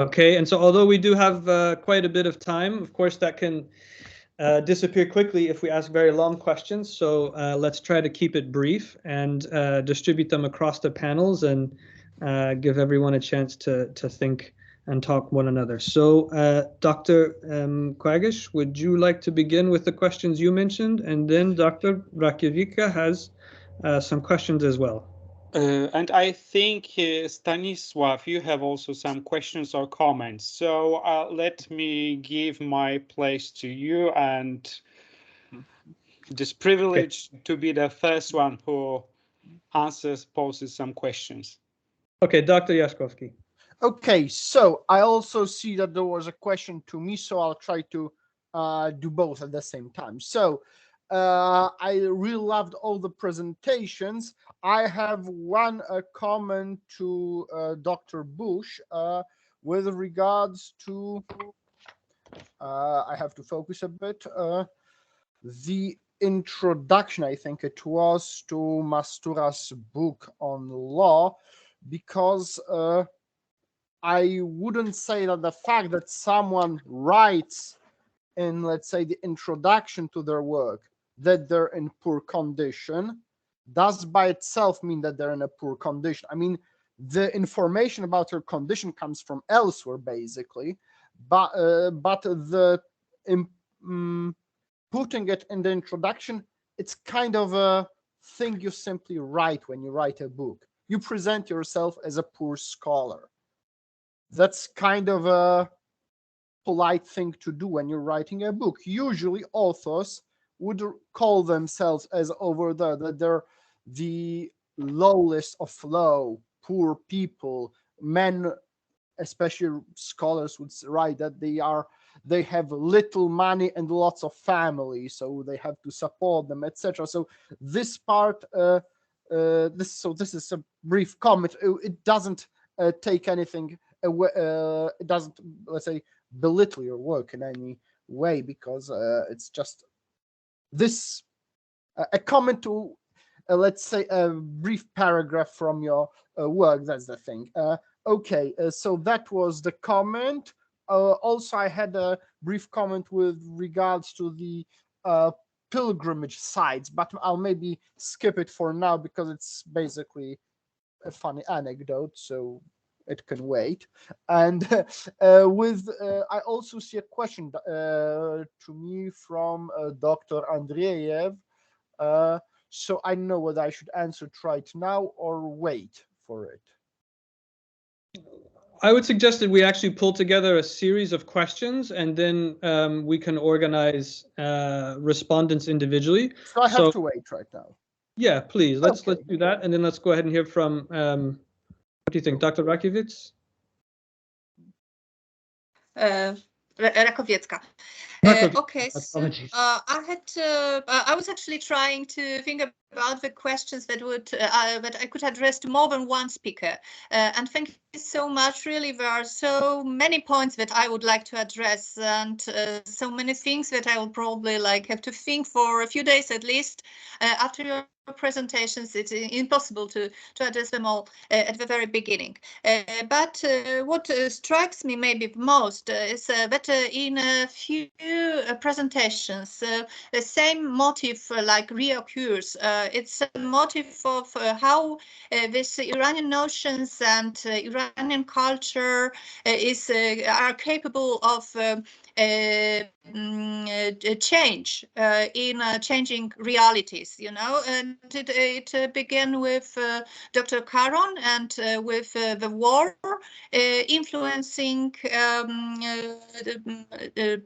Okay, and so although we do have quite a bit of time, of course, that can disappear quickly if we ask very long questions. So let's try to keep it brief and distribute them across the panels and give everyone a chance to think and talk one another. So Dr. Quagish, would you like to begin with the questions you mentioned? And then Dr. Rakiewicz has some questions as well. And I think, Stanisław, you have also some questions or comments. So let me give my place to you and this privilege to be the first one who poses some questions. Okay, Dr. Jaśkowski. Okay, so I also see that there was a question to me, so I'll try to do both at the same time. So I really loved all the presentations. I have one comment to Dr. Bush with regards to, I have to focus a bit, the introduction, I think it was, to Mastura's book on law, because I wouldn't say that the fact that someone writes in, let's say, the introduction to their work that they're in poor condition does by itself mean that they're in a poor condition. I mean, the information about their condition comes from elsewhere, basically, but the putting it in the introduction, it's kind of a thing you simply write when you write a book. You present yourself as a poor scholar. That's kind of a polite thing to do when you're writing a book. Usually authors would call themselves as over there, that they're the lowest of low, poor people. Men, especially scholars, would write that they have little money and lots of family, so they have to support them, etc. So this part, this is a brief comment. It doesn't take anything away. It doesn't, let's say, belittle your work in any way, because it's just this a comment to let's say a brief paragraph from your work. That's the thing. Okay, so that was the comment. Also, I had a brief comment with regards to the pilgrimage sites, but I'll maybe skip it for now because it's basically a funny anecdote, so it can wait. And I also see a question to me from Dr. Andreyev. So I don't know whether I should answer it right now or wait for it. I would suggest that we actually pull together a series of questions, and then we can organize respondents individually. So I have to wait right now. Yeah, please. Let's do that, and then let's go ahead and hear from. What do you think, Dr. Rakiewicz? Rakowiecka. Okay, so I was actually trying to think about the questions that I could address to more than one speaker. And thank you so much. Really, there are so many points that I would like to address, and so many things that I will probably have to think for a few days at least after your presentations. It's impossible to address them all at the very beginning. But what strikes me maybe most is that in a few presentations, the same motive reoccurs. It's a motive of how this Iranian notions and Iranian culture are capable of change in changing realities, and it began with Dr. Caron and with the war influencing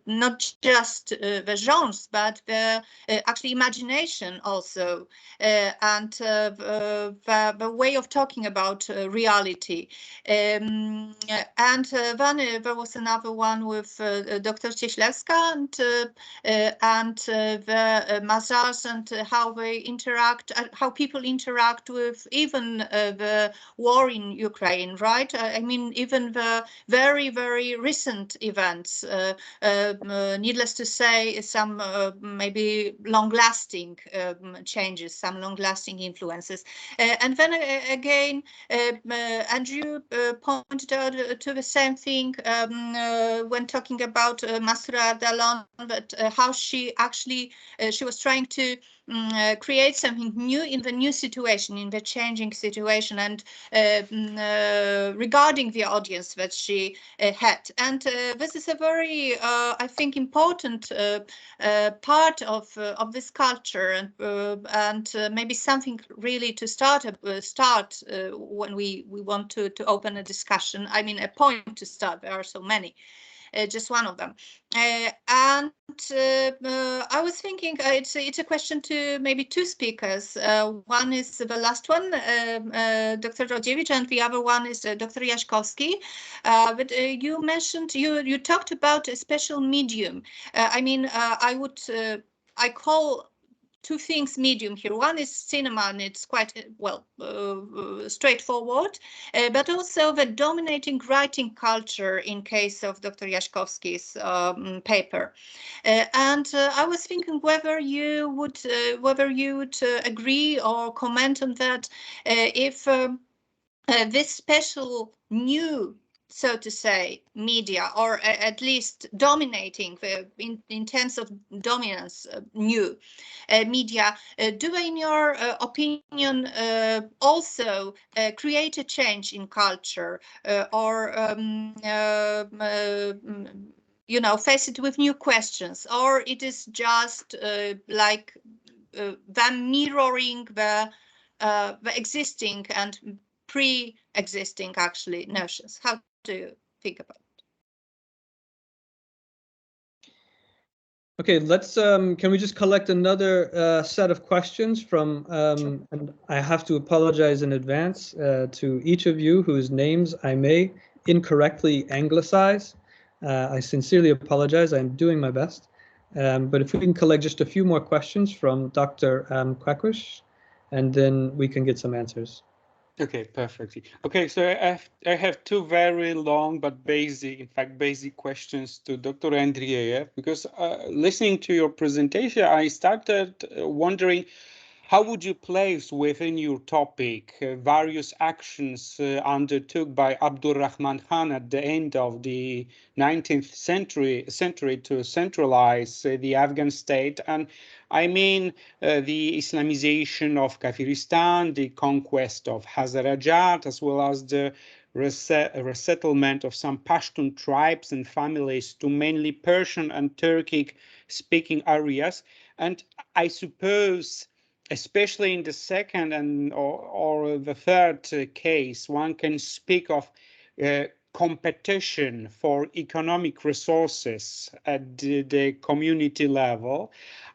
not just the genres, but the actually imagination also, and the way of talking about reality. And then there was another one with Dr. Dr. Cieślewska and the Mazars and how they interact, how people interact with even the war in Ukraine, right? I mean, even the very, very recent events, needless to say, some maybe long-lasting changes, some long-lasting influences. And then again, Andrew pointed out to the same thing when talking about Masura Ardalon, that how she actually, she was trying to create something new in the new situation, in the changing situation, and regarding the audience that she had. And this is a very, I think, important part of this culture, and maybe something really to start when we want to open a discussion. I mean, a point to start. There are so many. Just one of them. And I was thinking it's a question to maybe two speakers. One is the last one, Dr. Rodziewicz, and the other one is Dr. Jaśkowski. But you mentioned, you talked about a special medium. I mean, I call two things medium here. One is cinema, and it's quite well straightforward, but also the dominating writing culture in case of Dr. Jaśkowski's paper. And I was thinking whether you would agree or comment on that, if this special new, so to say, media, or at least dominating in terms of dominance, new media, do they, in your opinion, also create a change in culture, or you know, face it with new questions, or it is just like them mirroring the existing and pre-existing actually notions? How do you think about it? Okay, let's can we just collect another set of questions from and I have to apologize in advance to each of you whose names I may incorrectly anglicize. I sincerely apologize. I'm doing my best. But if we can collect just a few more questions from Dr. Cracow, and then we can get some answers. Okay, perfectly. Okay, so I have two very long but basic, in fact, basic questions to Dr. Andreyev, because listening to your presentation, I started wondering, how would you place within your topic various actions undertook by Abdurrahman Khan at the end of the 19th century to centralize the Afghan state? And I mean the Islamization of Kafiristan, the conquest of Hazarajat, as well as the resettlement of some Pashtun tribes and families to mainly Persian and Turkic-speaking areas. And I suppose, especially in the second and or the third case, one can speak of competition for economic resources at the community level.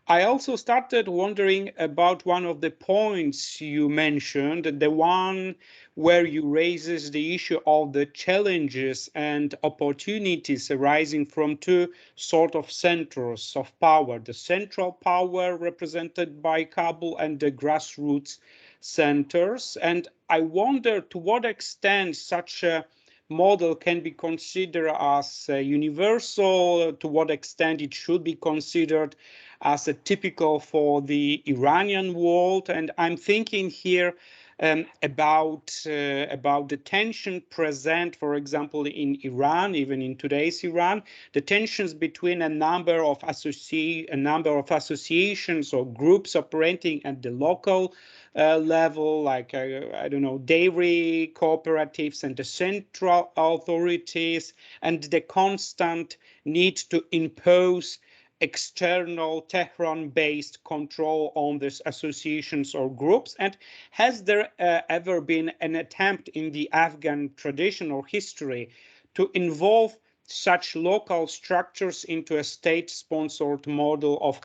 I also started wondering about one of the points you mentioned, the one where you raises the issue of the challenges and opportunities arising from two sort of centers of power, the central power represented by Kabul and the grassroots centers. And I wonder to what extent such a model can be considered as universal, to what extent it should be considered as a typical for the Iranian world. And I'm thinking here about the tension present, for example, in Iran, even in today's Iran, the tensions between a number of associations or groups operating at the local level, like I don't know, dairy cooperatives and the central authorities, and the constant need to impose external Tehran-based control on these associations or groups? And has there ever been an attempt in the Afghan tradition or history to involve such local structures into a state-sponsored model of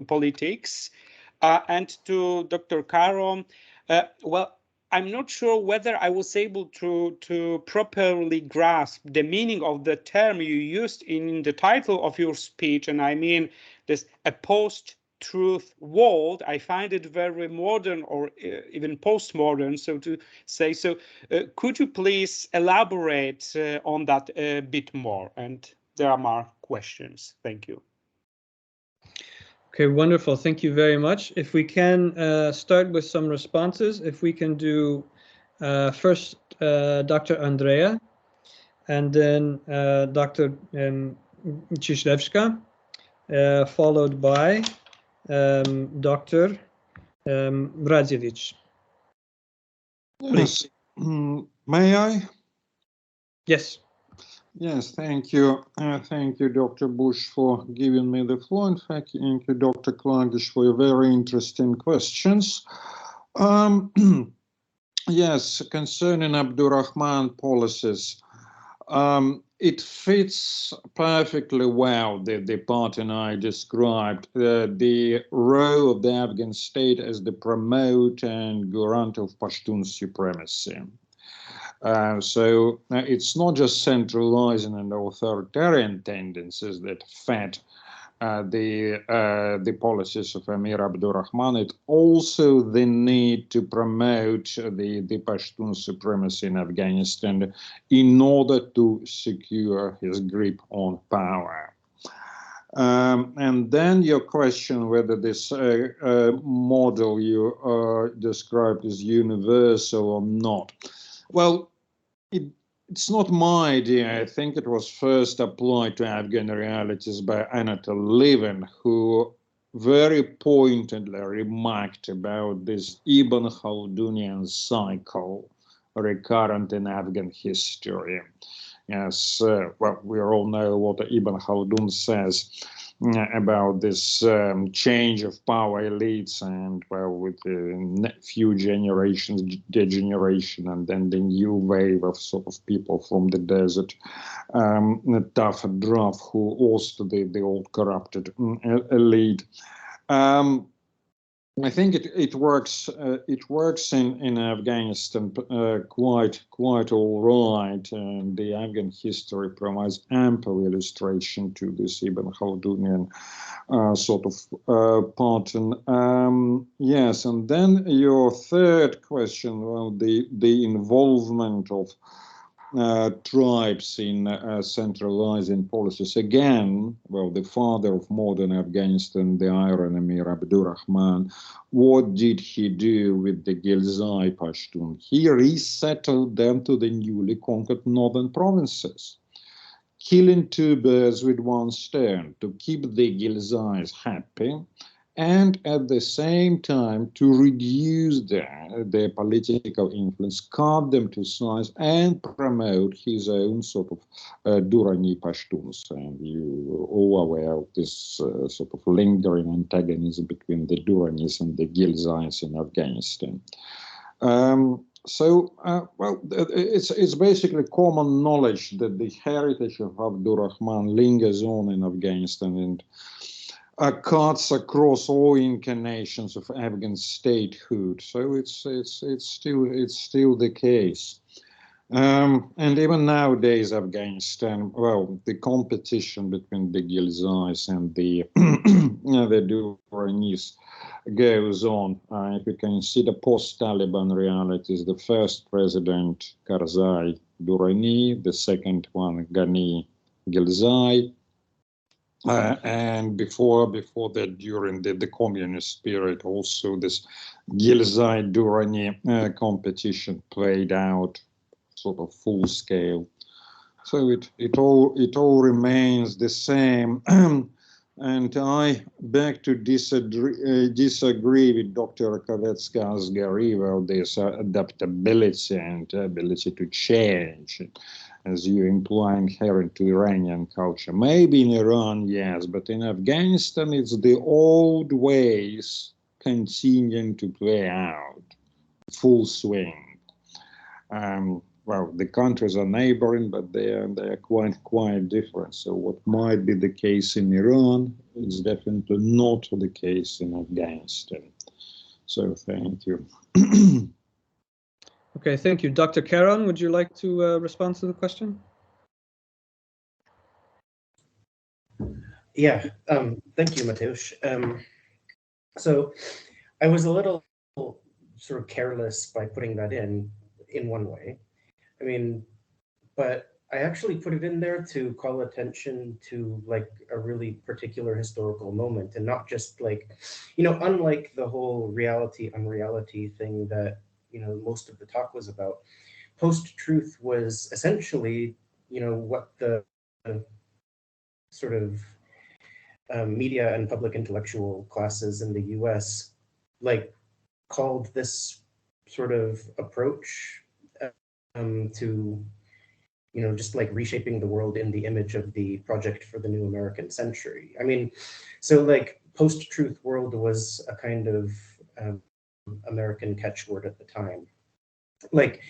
politics? And to Dr. Caron, well, I'm not sure whether I was able to properly grasp the meaning of the term you used in the title of your speech, and I mean this a post-truth world. I find it very modern, or even postmodern, so to say. So could you please elaborate on that a bit more? And there are more questions. Thank you. Okay, wonderful. Thank you very much. If we can start with some responses, if we can do first Dr. Andrea, and then Dr. Cieślewska, followed by Dr. Rodziewicz. Yes. May I? Yes. Yes, thank you. Thank you, Dr. Bush, for giving me the floor. And thank you, Dr. Klagish, for your very interesting questions. Yes, concerning Abdurrahman policies, it fits perfectly well the pattern I described, the role of the Afghan state as the promoter and garant of Pashtun supremacy. So it's not just centralizing and authoritarian tendencies that fed the policies of Emir Abdurrahman. It also the need to promote the Pashtun supremacy in Afghanistan in order to secure his grip on power. And then your question whether this model you described is universal or not. Well, it's not my idea. I think it was first applied to Afghan realities by Anatol Levin, who very pointedly remarked about this Ibn Khaldunian cycle recurrent in Afghan history. Yes, well, we all know what Ibn Khaldun says about this change of power elites, and well, with a few generations degeneration, and then the new wave of sort of people from the desert, tough draft who also the old corrupted elite. I think it works. It works in Afghanistan quite all right, and the Afghan history provides ample illustration to this Ibn Khaldunian sort of pattern. Yes, and then your third question, well, the involvement of tribes in centralizing policies. Again, well, the father of modern Afghanistan, the Iron Emir Abdurrahman, what did he do with the Ghilzai Pashtun? He resettled them to the newly conquered northern provinces, killing two birds with one stone, to keep the Ghilzais happy, and at the same time to reduce their political influence, cut them to size, and promote his own sort of Durrani Pashtuns. And you are all aware of this sort of lingering antagonism between the Durranis and the Ghilzais in Afghanistan. Well, it's basically common knowledge that the heritage of Abdurrahman lingers on in Afghanistan and cuts across all incarnations of Afghan statehood. So it's still the case. And even nowadays, Afghanistan, well, the competition between the Ghilzais and the Durranis goes on. If you consider post-Taliban realities, the first president, Karzai, Durrani, the second one, Ghani, Ghilzai. And before that, during the communist period, also this Ghilzai Durrani competition played out sort of full scale. So it all remains the same. And I beg to disagree with Dr. Rakovetsky-Asgari about this adaptability and ability to change, as you imply, inherent to Iranian culture. Maybe in Iran, yes, but in Afghanistan, it's the old ways continuing to play out, full swing. Well, the countries are neighboring, but they are quite different. So what might be the case in Iran is definitely not the case in Afghanistan. So thank you. Okay, thank you. Dr. Caron, would you like to respond to the question? Yeah, thank you, Mateusz. So I was a little sort of careless by putting that in one way. I mean, but I actually put it in there to call attention to like a really particular historical moment, and not just like, you know, unlike the whole reality unreality thing that, you know, most of the talk was about, post-truth was essentially, you know, what the sort of media and public intellectual classes in the US like called this sort of approach to, you know, just like reshaping the world in the image of the project for the new American century. I mean, so like post-truth world was a kind of American catchword at the time, like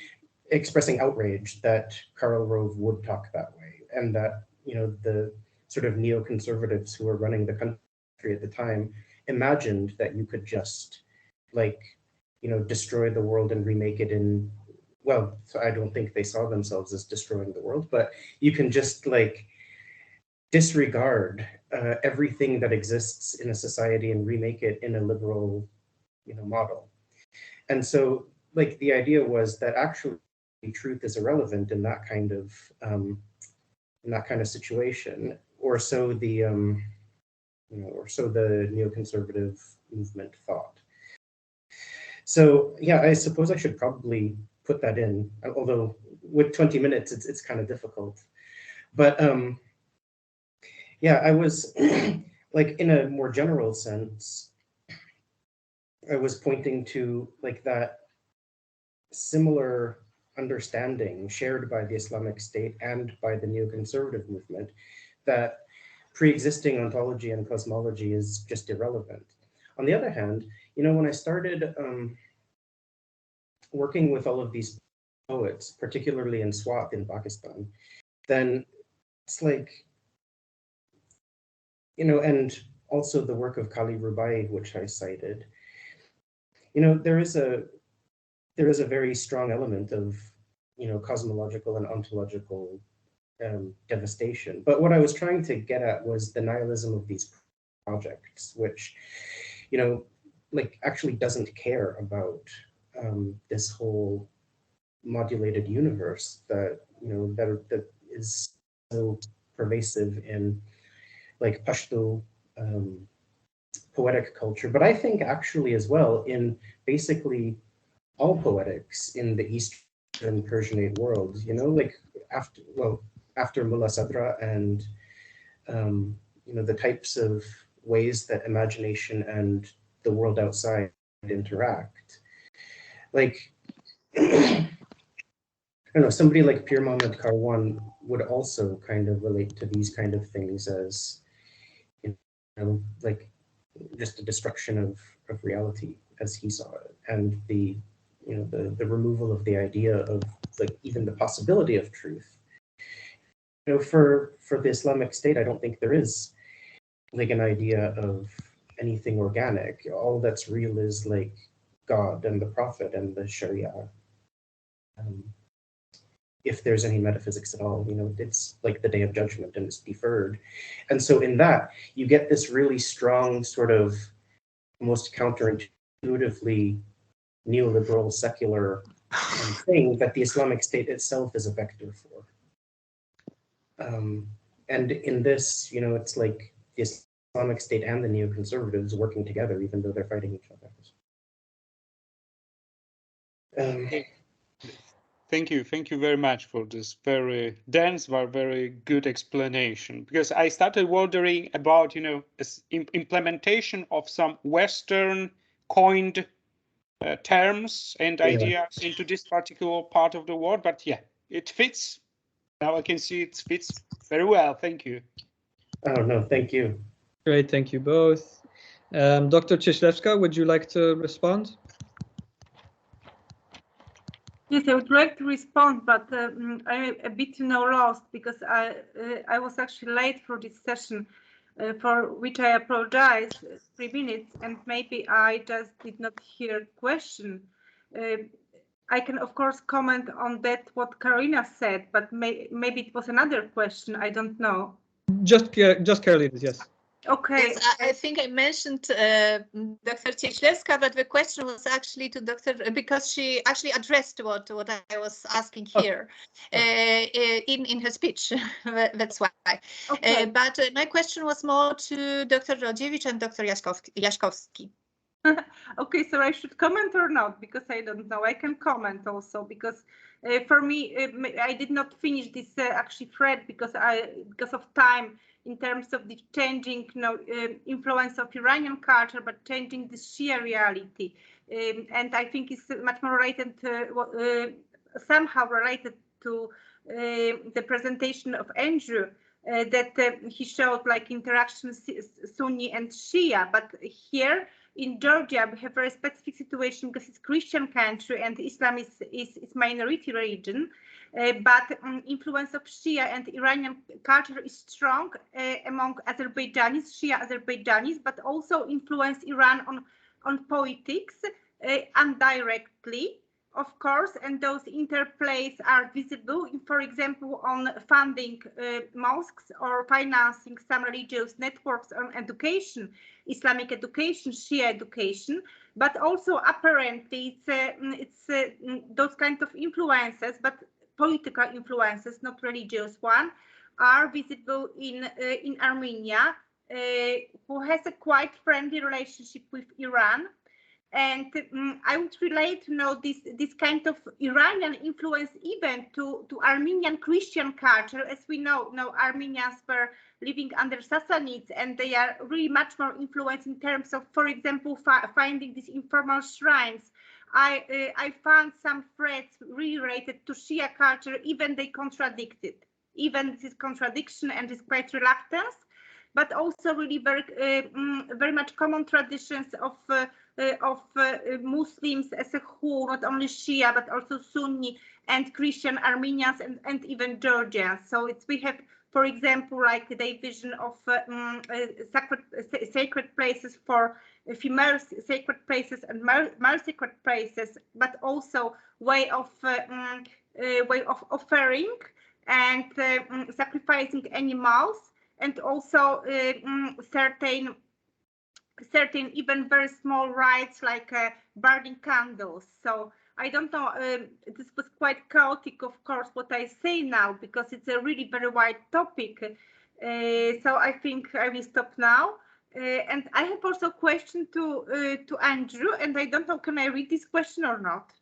expressing outrage that Karl Rove would talk that way, and that, you know, the sort of neoconservatives who were running the country at the time imagined that you could just like, you know, destroy the world and remake it in, well, so I don't think they saw themselves as destroying the world, but you can just like disregard everything that exists in a society and remake it in a liberal, you know, model. And so like the idea was that actually truth is irrelevant in that kind of situation, or so the you know, or so the neoconservative movement thought. So yeah, I suppose I should probably put that in, although with 20 minutes it's kind of difficult. But yeah, I was like, in a more general sense, I was pointing to like that similar understanding shared by the Islamic State and by the neoconservative movement that pre-existing ontology and cosmology is just irrelevant. On the other hand, you know, when I started working with all of these poets, particularly in Swat in Pakistan, then it's like, you know, and also the work of Kali Rubai, which I cited, you know, there is a very strong element of, you know, cosmological and ontological devastation. But what I was trying to get at was the nihilism of these projects, which, you know, like actually doesn't care about this whole modulated universe that, you know, that is so pervasive in like Pashto poetic culture, but I think actually as well in basically all poetics in the Eastern Persianate world, you know, like after Mullah Sadra and, you know, the types of ways that imagination and the world outside interact. Like, I don't know, somebody like Pir Muhammad Karwan would also kind of relate to these kind of things as, you know, like just a destruction of reality as he saw it, and the, you know, the removal of the idea of like even the possibility of truth. You know, for the Islamic State, I don't think there is like an idea of anything organic. All that's real is like God and the Prophet and the Sharia. If there's any metaphysics at all, you know, it's like the Day of Judgment and it's deferred. And so in that, you get this really strong sort of almost counterintuitively neoliberal secular thing that the Islamic State itself is a vector for. And in this, you know, it's like the Islamic State and the neoconservatives working together, even though they're fighting each other. Thank you very much for this very dense but very good explanation, because I started wondering about, you know, implementation of some Western coined terms and ideas into this particular part of the world, but yeah, it fits. Now I can see it fits very well. Thank you. Oh no, thank you. Great, thank you both. Dr. Cieślewska, would you like to respond? Yes, I would like to respond, but I'm a bit lost because I was actually late for this session, for which I apologize. 3 minutes, and maybe I just did not hear question. I can, of course, comment on that, what Karina said, but maybe it was another question. I don't know. Just Karolina's, yes. Okay. Yes, I think I mentioned Dr. Cieślewska, but the question was actually to Dr. because she actually addressed what I was asking here in her speech. That's why. Okay. But my question was more to Dr. Rodziewicz and Dr. Jaśkowski. Okay, so I should comment or not, because I don't know. I can comment also, because for me, I did not finish this actually thread because of time, in terms of the changing, influence of Iranian culture, but changing the Shia reality, and I think it's much more related somehow related to the presentation of Andrew. That he showed like interactions Sunni and Shia, but here in Georgia we have a very specific situation because it's a Christian country and Islam is minority religion, but influence of Shia and Iranian culture is strong among Azerbaijanis, Shia Azerbaijanis, but also influence Iran on politics indirectly, of course, and those interplays are visible, for example, on funding mosques or financing some religious networks on education, Islamic education, Shia education, but also apparently it's those kind of influences, but political influences, not religious one, are visible in Armenia, who has a quite friendly relationship with Iran. And I would relate this kind of Iranian influence even to Armenian Christian culture. As we know, Armenians were living under Sassanids, and they are really much more influenced in terms of, for example, finding these informal shrines. I found some threads really related to Shia culture, even they contradicted. Even this contradiction and this quite reluctance, but also really very much common traditions of Muslims as a whole, not only Shia, but also Sunni and Christian Armenians and even Georgians. So we have, for example, like the division of sacred places for female sacred places and male sacred places, but also way of offering and sacrificing animals, and also certain even very small rites like burning candles. So I don't know, this was quite chaotic, of course, what I say now, because it's a really very wide topic. So I think I will stop now. And I have also a question to Andrew, and I don't know, can I read this question or not?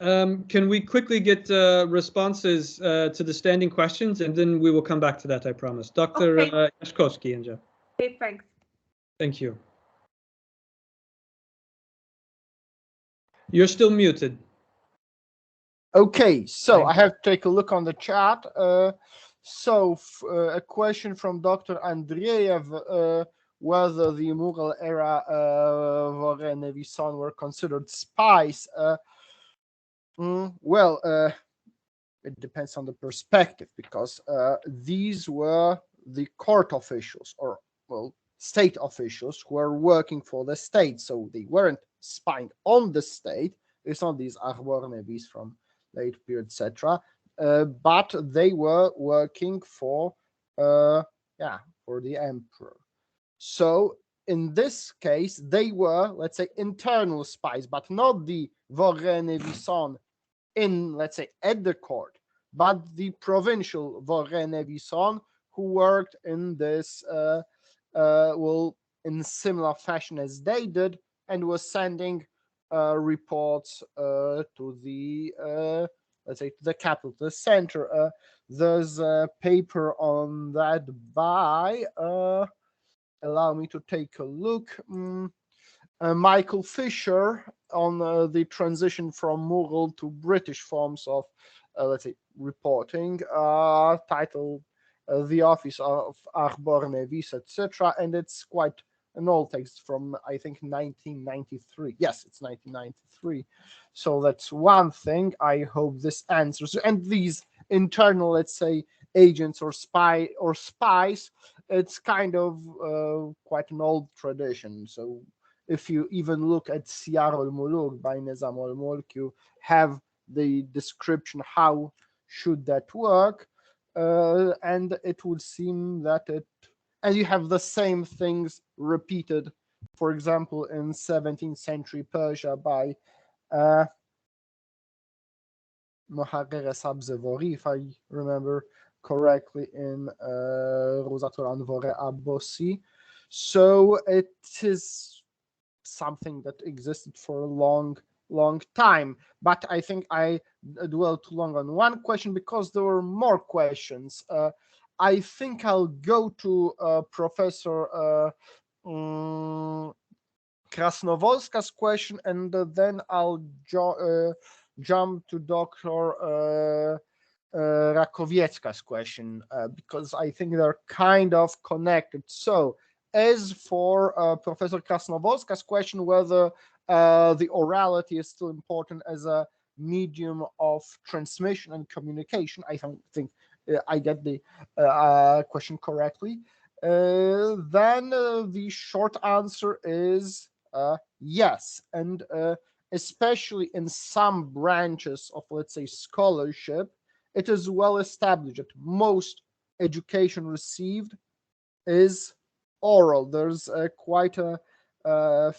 Can we quickly get responses to the standing questions, and then we will come back to that, I promise. Dr. Jaśkowski and Jeff. Okay, thanks. Thank you. You're still muted. Okay, so I have to take a look on the chat. A question from Dr. Andreyev, whether the Mughal era Vorenevisan were considered spies. Well, it depends on the perspective, because these were the court officials, or well, state officials who were working for the state, so they weren't spying on the state. It's not these Arbornevis from late period, etc. But they were working for the emperor. So in this case, they were, let's say, internal spies, but not the Vorenevisan in, let's say, at the court, but the provincial Vorenevisan who worked in this, in similar fashion as they did, and was sending reports to the, let's say, to the capital, the center. There's a paper on that by, allow me to take a look, Michael Fisher, on the transition from Mughal to British forms of, let's say, reporting, titled The Office of Arbornevis, etc. And it's quite an old text from, I think, 1993. Yes, it's 1993. So that's one thing. I hope this answers. And these internal, let's say, agents or spies, it's kind of quite an old tradition. So if you even look at Siyar al-Muluk by Nizam al-Mulk, you have the description how should that work, and it would seem that and you have the same things repeated, for example, in 17th century Persia by Mohaghegh Sabzevori, if I remember correctly, in Rosator Anvore Abbasi. So it is something that existed for a long time. But I think I dwelled too long on one question because there were more questions. I think I'll go to Professor Krasnowolska's question, and then I'll jump to Dr. Rakowiecka's question, because I think they're kind of connected. So as for Professor Krasnowolska's question, whether the orality is still important as a medium of transmission and communication, I think I get the question correctly. Then the short answer is yes, and especially in some branches of, let's say, scholarship, it is well established that most education received is oral. There's quite a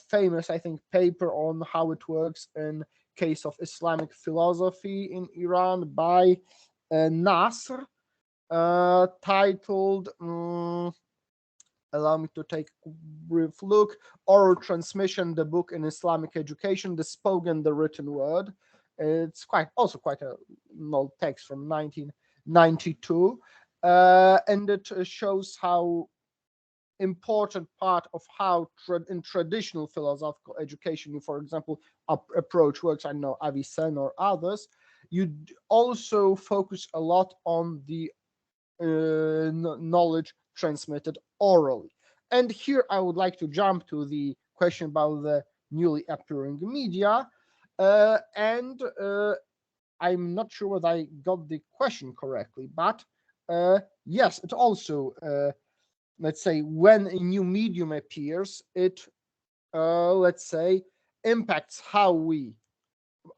famous, I think, paper on how it works in case of Islamic philosophy in Iran by Nasr, titled, allow me to take a brief look, Oral Transmission, the Book in Islamic Education, the Spoken, the Written Word. It's also quite a old text from 1992, and it shows how important part of how in traditional philosophical education, you, for example, approach works, I know Avicenne or others, you also focus a lot on the knowledge transmitted orally. And here I would like to jump to the question about the newly appearing media, and I'm not sure whether I got the question correctly, but yes, it also, let's say, when a new medium appears, it, let's say, impacts how we,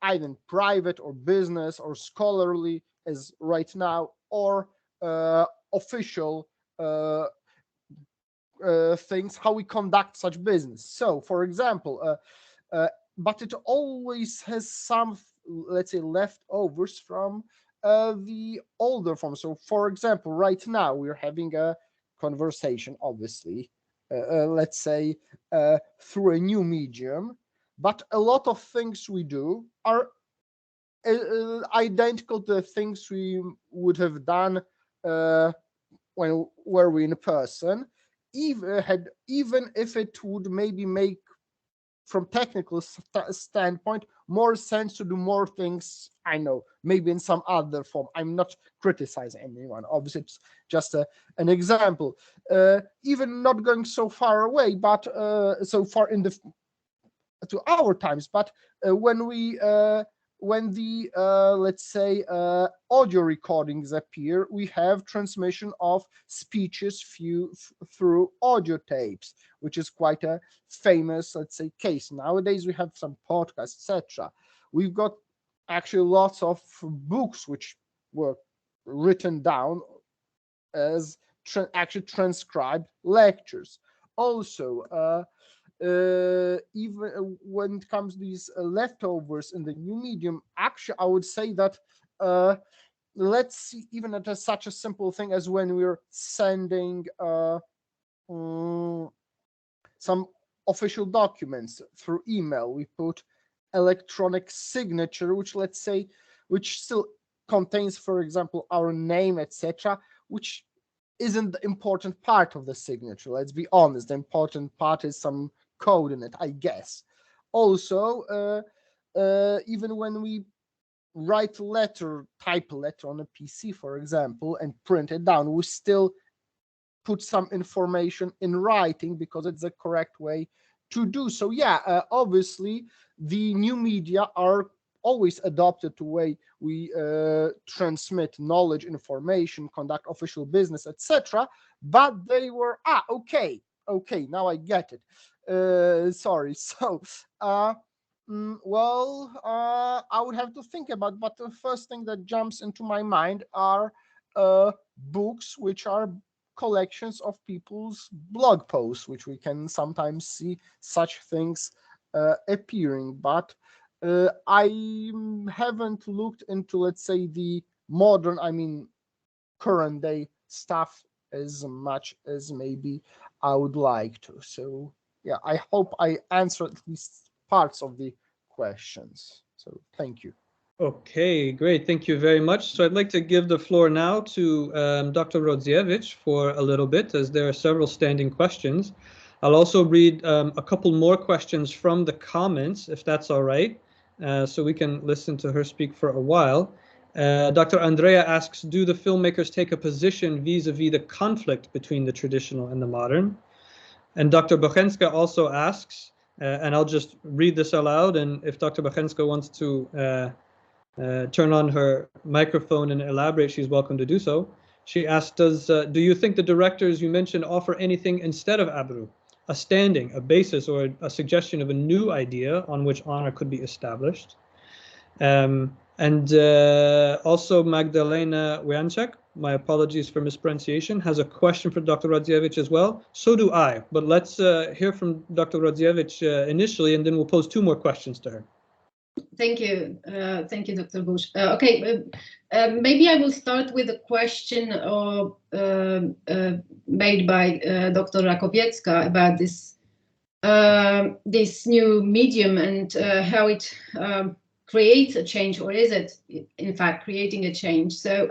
either private or business or scholarly, as right now, or official things, how we conduct such business. So, for example, but it always has some, let's say, leftovers from the older form. So, for example, right now we're having a conversation, obviously, let's say, through a new medium, but a lot of things we do are identical to the things we would have done when were we in person, even if it would maybe make, from technical standpoint, more sense to do more things, I know, maybe in some other form. I'm not criticizing anyone, obviously it's just an example. Even not going so far away, but so far to our times, but when the let's say audio recordings appear, we have transmission of speeches through audio tapes, which is quite a famous, let's say, case. Nowadays we have some podcasts, etc. We've got actually lots of books which were written down as actually transcribed lectures. Also, even when it comes to these leftovers in the new medium, actually I would say that let's see, even at such a simple thing as when we're sending some official documents through email, we put electronic signature, which, let's say, which still contains, for example, our name, etc., which isn't the important part of the signature. Let's be honest, the important part is some code in it, I guess. Also, even when we write a letter, type a letter on a PC, for example, and print it down, we still put some information in writing because it's the correct way to do so. Yeah, obviously the new media are always adopted to way we transmit knowledge, information, conduct official business, etc. But they were okay, now I get it. Sorry. So Well, I would have to think about, but the first thing that jumps into my mind are books which are collections of people's blog posts, which we can sometimes see such things appearing. But I haven't looked into, let's say, the modern, I mean, current day stuff as much as maybe I would like to. So yeah, I hope I answered at least parts of the questions. So thank you. Okay, great. Thank you very much. So I'd like to give the floor now to Dr. Rodziewicz for a little bit, as there are several standing questions. I'll also read a couple more questions from the comments, if that's all right, so we can listen to her speak for a while. Dr. Andrea asks, do the filmmakers take a position vis-a-vis the conflict between the traditional and the modern? And Dr. Bochenska also asks, and I'll just read this aloud, and if Dr. Bochenska wants to turn on her microphone and elaborate, she's welcome to do so. She asked, do you think the directors you mentioned offer anything instead of Abru? A standing, a basis, or a suggestion of a new idea on which honor could be established? Also Magdalena Wianczak, my apologies for mispronunciation, has a question for Dr. Rodziewicz as well. So do I, but let's hear from Dr. Rodziewicz initially, and then we'll pose two more questions to her. Thank you, Dr. Bush. Okay, maybe I will start with a question made by Dr. Rakowiecka about this new medium and how it creates a change, or is it in fact creating a change? So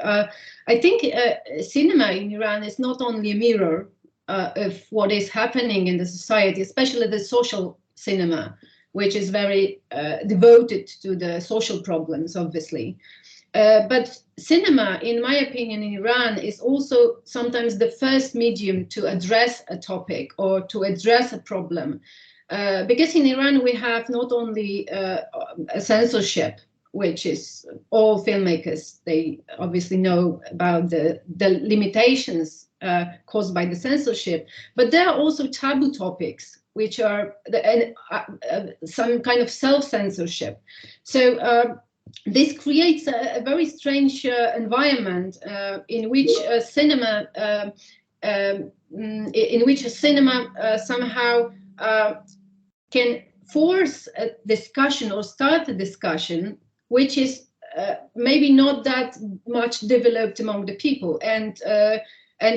I think cinema in Iran is not only a mirror of what is happening in the society, especially the social cinema, which is very devoted to the social problems, obviously. But cinema, in my opinion, in Iran is also sometimes the first medium to address a topic or to address a problem. Because in Iran, we have not only a censorship, which is all filmmakers, they obviously know about the limitations caused by the censorship, but there are also taboo topics, which are some kind of self-censorship. So this creates a very strange environment in which cinema somehow can force a discussion or start a discussion which is maybe not that much developed among the people, and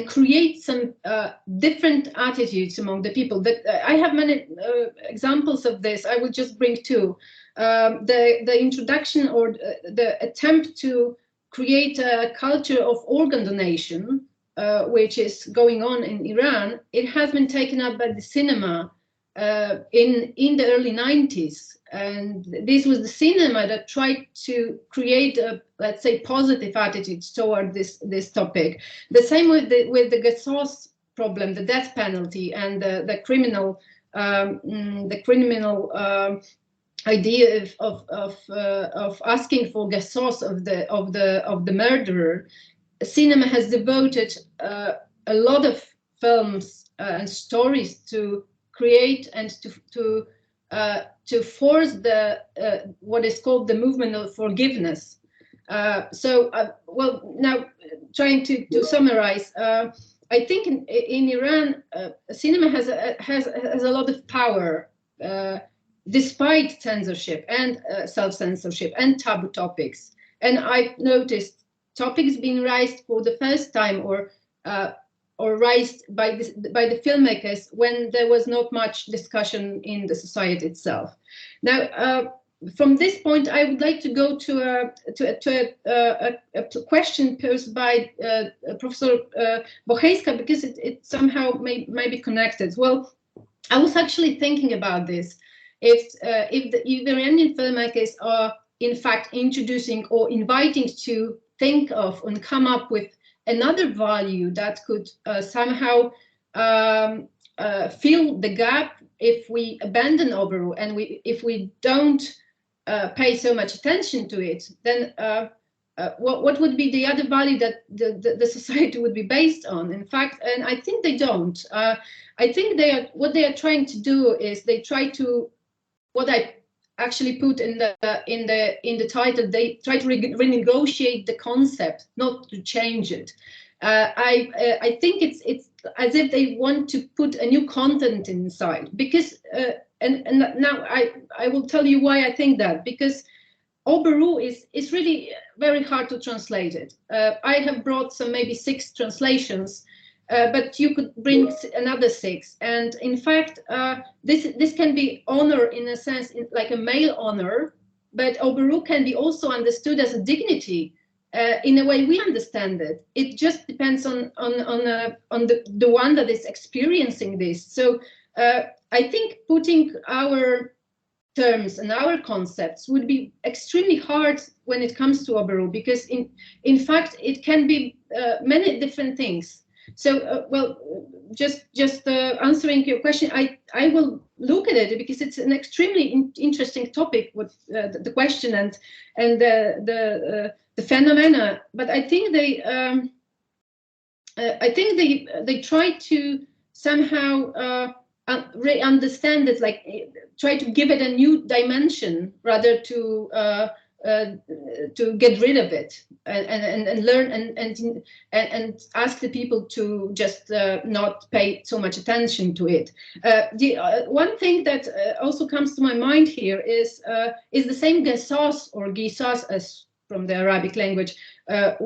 create some different attitudes among the people. I have many examples of this. I will just bring two. The introduction or the attempt to create a culture of organ donation, which is going on in Iran, it has been taken up by the cinema in the early 90s. And this was the cinema that tried to create a, let's say, positive attitudes toward this topic. The same with the Gasos problem, the death penalty, and the criminal idea of asking for Gasos of the murderer. Cinema has devoted a lot of films and stories to create and to force the what is called the movement of forgiveness. Well, now trying to summarize, I think in Iran, cinema has a lot of power, despite censorship and self-censorship and taboo topics. And I've noticed topics being raised for the first time or raised by the filmmakers when there was not much discussion in the society itself. Now, from this point, I would like to go to a question posed by Professor Bochenska, because it somehow may be connected. Well, I was actually thinking about this. If the Iranian filmmakers are in fact introducing or inviting to think of and come up with another value that could somehow fill the gap if we abandon Oberu and if we don't pay so much attention to it, then what would be the other value that the society would be based on? In fact, and I think they don't. I think what they are trying to do is they try to, what I actually put in the title. They try to renegotiate the concept, not to change it. I think it's as if they want to put a new content inside, because and now I will tell you why I think that, because Oberu is really very hard to translate it. I have brought some maybe 6 translations, but you could bring another 6. And in fact, this can be honor in a sense, like a male honor, but Oberu can be also understood as a dignity in a way we understand it. It just depends on the one that is experiencing this. So I think putting our terms and our concepts would be extremely hard when it comes to Oberu, because in fact it can be many different things. So well, just answering your question, I will look at it because it's an extremely interesting topic with the question and the phenomena. But I think they try to somehow understand it, like try to give it a new dimension rather to get rid of it and learn and ask the people to just not pay so much attention to it. The one thing that also comes to my mind here is the same Gessos or Gisas as from the Arabic language, that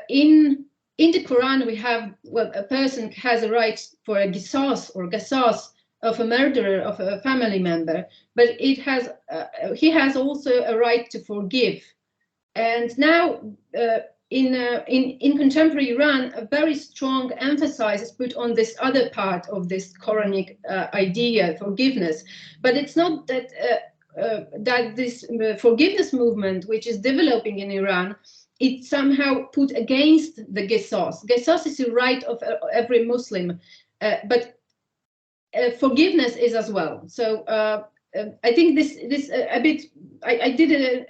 in the Quran we have, well, a person has a right for a Gisas or Gessos of a murderer of a family member, but it has he has also a right to forgive. And now in contemporary Iran, a very strong emphasis is put on this other part of this Quranic idea, forgiveness. But it's not that that this forgiveness movement, which is developing in Iran, it's somehow put against the Gessos. Gessos is a right of every Muslim, but forgiveness is as well. So I think this a bit. I did it.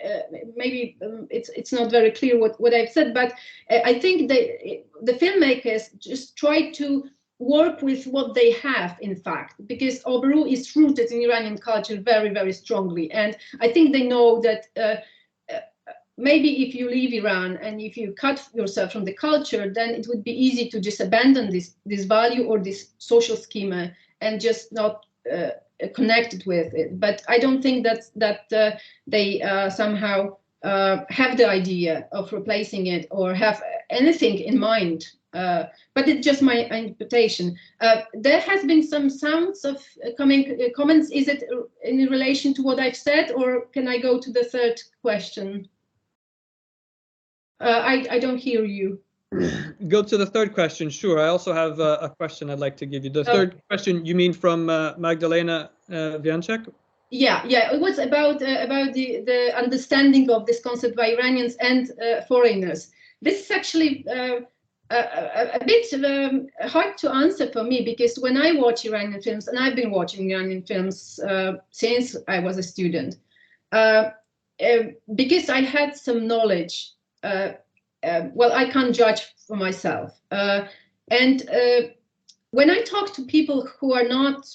Maybe it's not very clear what I've said, but I think the filmmakers just try to work with what they have, in fact, because Oberu is rooted in Iranian culture very, very strongly, and I think they know that. Maybe if you leave Iran and if you cut yourself from the culture, then it would be easy to just abandon this value or this social schema and just not connect it with it. But I don't think that they somehow have the idea of replacing it or have anything in mind. But it's just my interpretation. There has been some sounds of comments. Is it in relation to what I've said, or can I go to the third question? I don't hear you. Go to the third question. Sure. I also have a question I'd like to give you. The third question, you mean from Magdalena Vianchek? Yeah. It was about the understanding of this concept by Iranians and foreigners. This is actually a bit hard to answer for me, because when I watch Iranian films, and I've been watching Iranian films since I was a student, because I had some knowledge. Well, I can't judge for myself. And when I talk to people who are not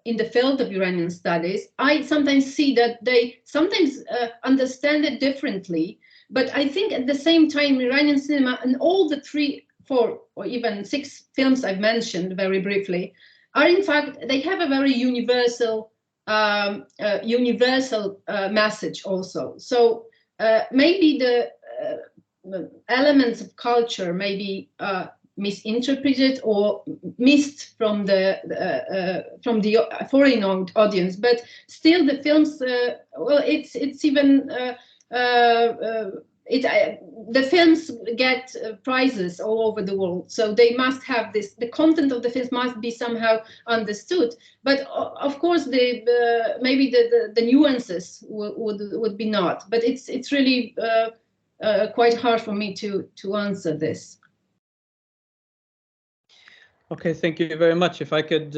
in the field of Iranian studies, I sometimes see that they sometimes understand it differently. But I think at the same time, Iranian cinema and all the 3, 4, or even 6 films I've mentioned very briefly are, in fact, they have a very universal message also. So maybe the elements of culture may be misinterpreted or missed from the foreign audience, but still the films. Well, it's even the films get prizes all over the world, so they must have this. The content of the films must be somehow understood. But of course, maybe the nuances would be not. But it's really. Quite hard for me to answer this. Okay, thank you very much. If I could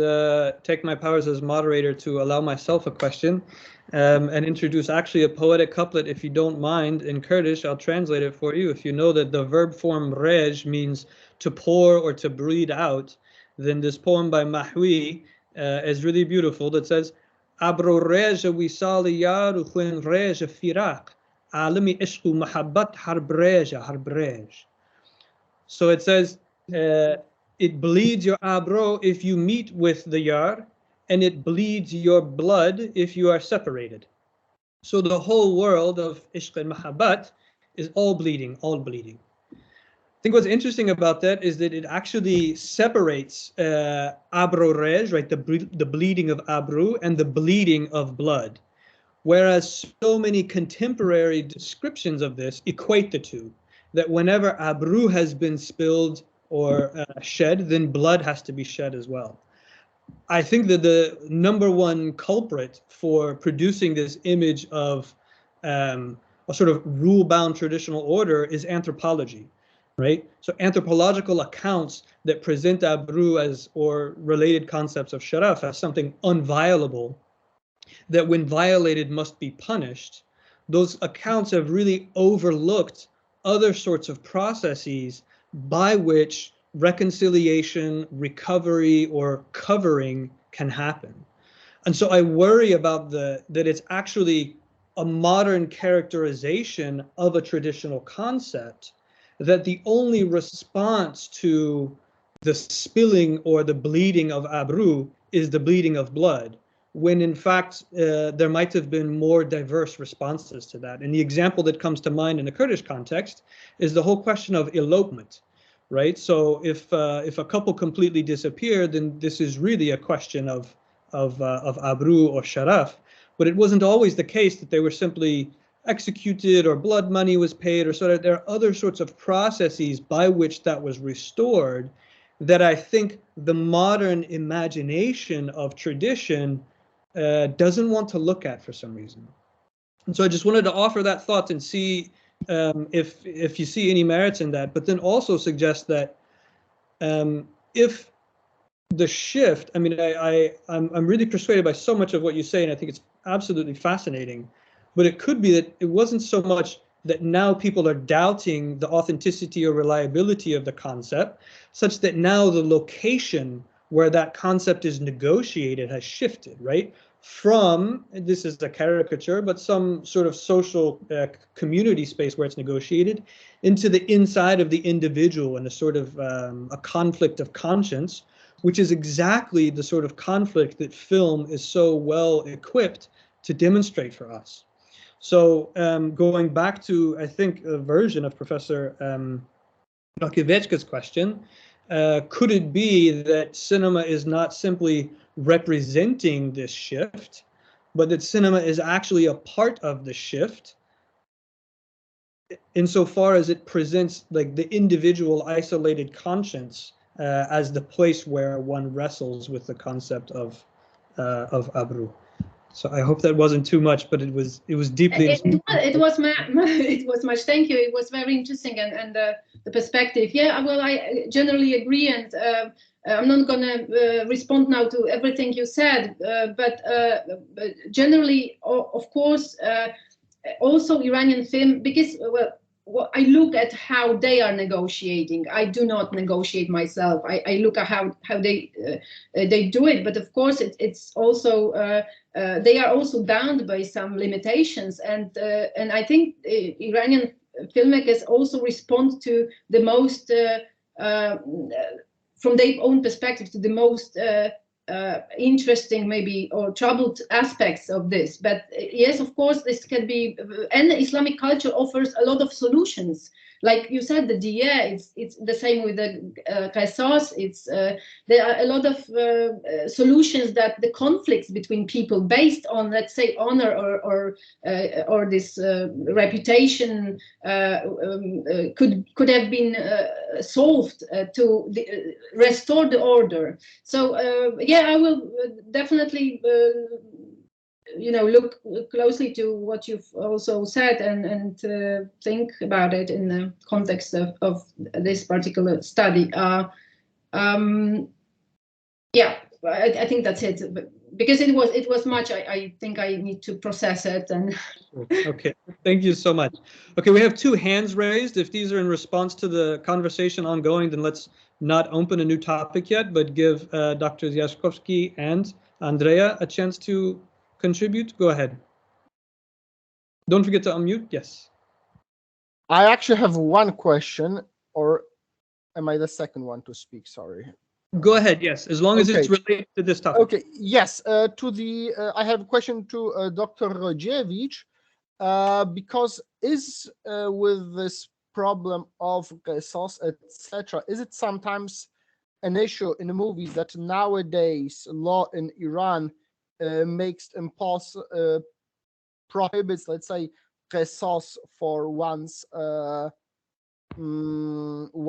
take my powers as moderator to allow myself a question and introduce actually a poetic couplet, if you don't mind, in Kurdish, I'll translate it for you. If you know that the verb form rej means to pour or to breathe out, then this poem by Mahwi is really beautiful, that says, Abro reja wisali yaru khuen reja firak. Alami ishku mahabbat harbrej. So it says, it bleeds your abro if you meet with the yar, and it bleeds your blood if you are separated. So the whole world of ishq and mahabbat is all bleeding, all bleeding. I think what's interesting about that is that it actually separates abro rej, right, the bleeding of abru, and the bleeding of blood. Whereas so many contemporary descriptions of this equate the two, that whenever abru has been spilled or shed, then blood has to be shed as well. I think that the number one culprit for producing this image of a sort of rule-bound traditional order is anthropology, right? So anthropological accounts that present abru as, or related concepts of sharaf as something unviolable, that when violated must be punished, those accounts have really overlooked other sorts of processes by which reconciliation, recovery, or covering can happen. And so I worry about that it's actually a modern characterization of a traditional concept, that the only response to the spilling or the bleeding of abru is the bleeding of blood, when in fact there might have been more diverse responses to that. And the example that comes to mind in the Kurdish context is the whole question of elopement, right? So if a couple completely disappear, then this is really a question of abru or sharaf. But it wasn't always the case that they were simply executed or blood money was paid, or sort of, there are other sorts of processes by which that was restored that I think the modern imagination of tradition doesn't want to look at for some reason. And so I just wanted to offer that thought and see if you see any merits in that, but then also suggest that if the shift, I mean, I'm really persuaded by so much of what you say, and I think it's absolutely fascinating, but it could be that it wasn't so much that now people are doubting the authenticity or reliability of the concept, such that now the location where that concept is negotiated has shifted, right? From, this is a caricature, but some sort of social community space where it's negotiated, into the inside of the individual and a sort of a conflict of conscience, which is exactly the sort of conflict that film is so well equipped to demonstrate for us. So going back to, I think, a version of Professor Rokivechka's question, could it be that cinema is not simply representing this shift, but that cinema is actually a part of the shift insofar as it presents like the individual isolated conscience as the place where one wrestles with the concept of abru. So I hope that wasn't too much, but it was deeply. It was much. Thank you. It was very interesting, and the perspective. Yeah, well, I generally agree, and I'm not going to respond now to everything you said, but generally, of course, also Iranian film, because well, I look at how they are negotiating. I do not negotiate myself. I look at how they do it. But of course, it's also they are also bound by some limitations. And I think Iranian filmmakers also respond to the most, from their own perspective, to the most interesting maybe or troubled aspects of this. But yes, of course, this can be, and Islamic culture offers a lot of solutions. Like you said, the diya, it's the same with the qisas. It's there are a lot of solutions that the conflicts between people based on, let's say, honor or this reputation could have been solved to restore the order. So yeah, I will definitely look closely to what you've also said and think about it in the context of this particular study. Yeah, I think that's it. Because it was much, I think I need to process it. And okay, thank you so much. Okay, we have 2 hands raised. If these are in response to the conversation ongoing, then let's not open a new topic yet, but give Drs. Jaśkowski and Andrea a chance to contribute, go ahead. Don't forget to unmute. Yes. I actually have one question, or am I the second one to speak? Sorry. Go ahead. Yes, as long as it's related to this topic. Okay. Yes. I have a question to Dr. Rodziewicz, because with this problem of SOAS, etc., is it sometimes an issue in the movies that nowadays law in Iran makes prohibits, let's say, SOAS for one's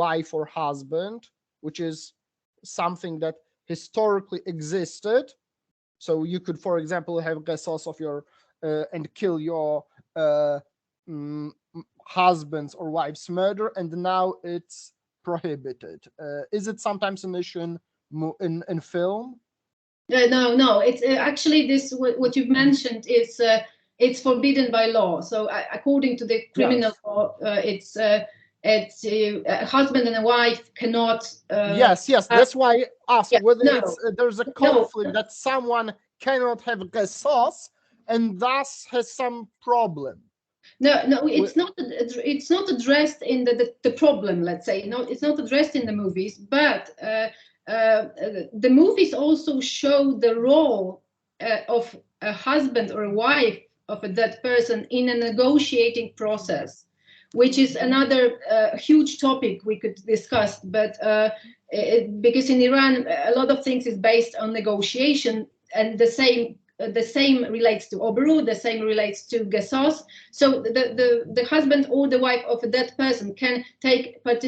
wife or husband, which is something that historically existed. So you could, for example, have SOAS of your and kill your husband's or wife's murder, and now it's prohibited. Is it sometimes an issue in film? No. It's actually this. What you've mentioned is it's forbidden by law. So according to the criminal law, it's a husband and a wife cannot. Yes. That's why I asked whether there's a conflict that someone cannot have SOAS and thus has some problem. No, it's not. It's not addressed in the problem. Let's say it's not addressed in the movies, but the movies also show the role of a husband or a wife of a dead person in a negotiating process, which is another huge topic we could discuss. But because in Iran, a lot of things is based on negotiation, and the same relates to obru, the same relates to gessos. So the husband or the wife of a dead person can take part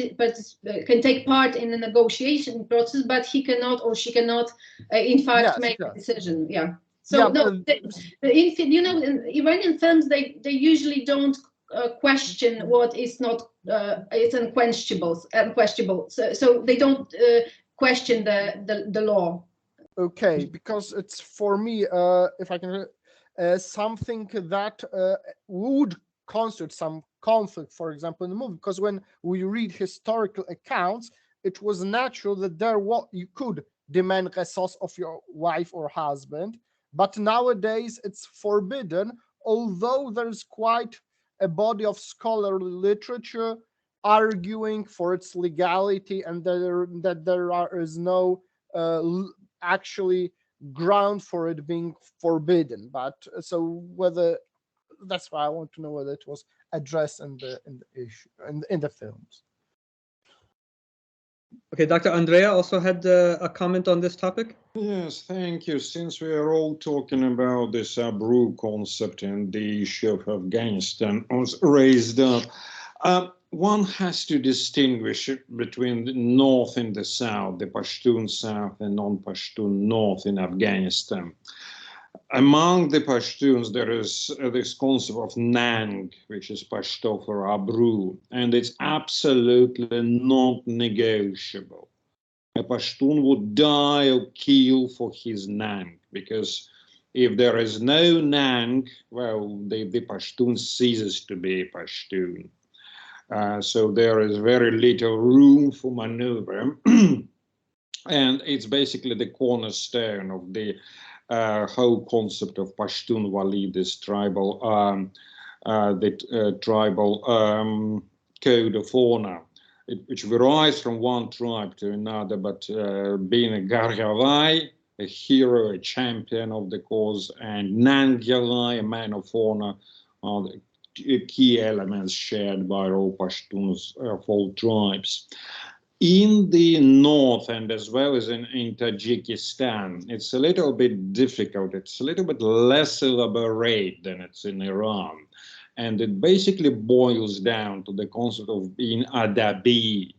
in the negotiation process, but he cannot or she cannot, in fact, make a decision. Yeah. So in Iranian films, they usually don't question what is not it's unquestionable. So they don't question the law. Okay, because it's for me, if I can, something that would constitute some conflict, for example, in the movie. Because when we read historical accounts, it was natural that you could demand SOAS of your wife or husband, but nowadays it's forbidden. Although there's quite a body of scholarly literature arguing for its legality and that there is no actually ground for it being forbidden. But so that's why I want to know whether it was addressed in the issue in the films. Okay, Dr. Andrea also had a comment on this topic. Yes, thank you. Since we are all talking about this abru concept and the issue of Afghanistan was raised up, one has to distinguish between the north and the south, the Pashtun south and non-Pashtun north in Afghanistan. Among the Pashtuns, there is this concept of Nang, which is Pashto for Abru, and it's absolutely not negotiable. A Pashtun would die or kill for his Nang, because if there is no Nang, well, the Pashtun ceases to be a Pashtun. So there is very little room for maneuver, and it's basically the cornerstone of the whole concept of Pashtun Wali, this tribal, tribal code of honor, which varies from one tribe to another. But being a Gargalai, a hero, a champion of the cause, and Nangyalai, a man of honor, are the key elements shared by all Pashtuns of all tribes. In the north and as well as in Tajikistan, it's a little bit difficult. It's a little bit less elaborate than it's in Iran. And it basically boils down to the concept of being adabi,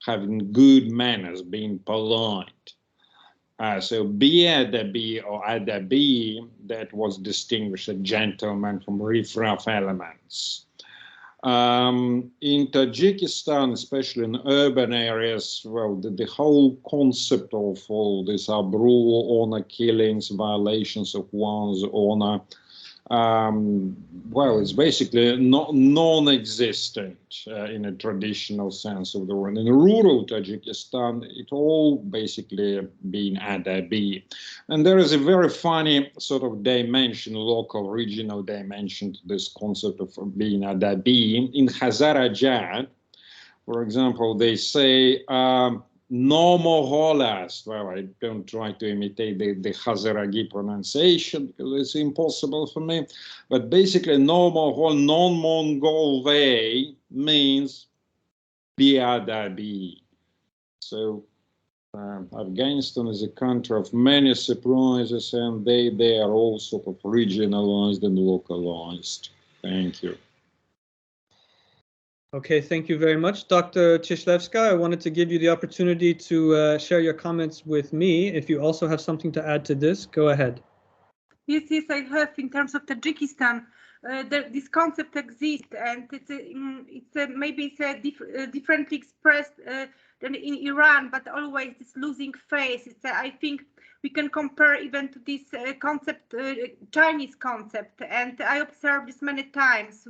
having good manners, being polite. So be adabi or adabi, that was distinguished a gentleman from riffraff elements. In Tajikistan, especially in urban areas, well, the whole concept of all this abru, honor killings, violations of one's honor, well, it's basically non-existent in a traditional sense of the word. In rural Tajikistan, it all basically being adabi. And there is a very funny sort of dimension, local, regional dimension to this concept of being adabi. In Hazarajat, for example, they say, no moholas. Well, I don't try to imitate the Hazaragi pronunciation because it's impossible for me. But basically, no mohol, non-Mongol way means biadabi. So Afghanistan is a country of many surprises, and they are all sort of regionalized and localized. Thank you. Okay, thank you very much, Dr. Cieślewska. I wanted to give you the opportunity to share your comments with me. If you also have something to add to this, go ahead. Yes, I have. In terms of Tajikistan, this concept exists, and maybe it's differently expressed than in Iran, but always this losing face. I think we can compare even to this concept, Chinese concept, and I observed this many times,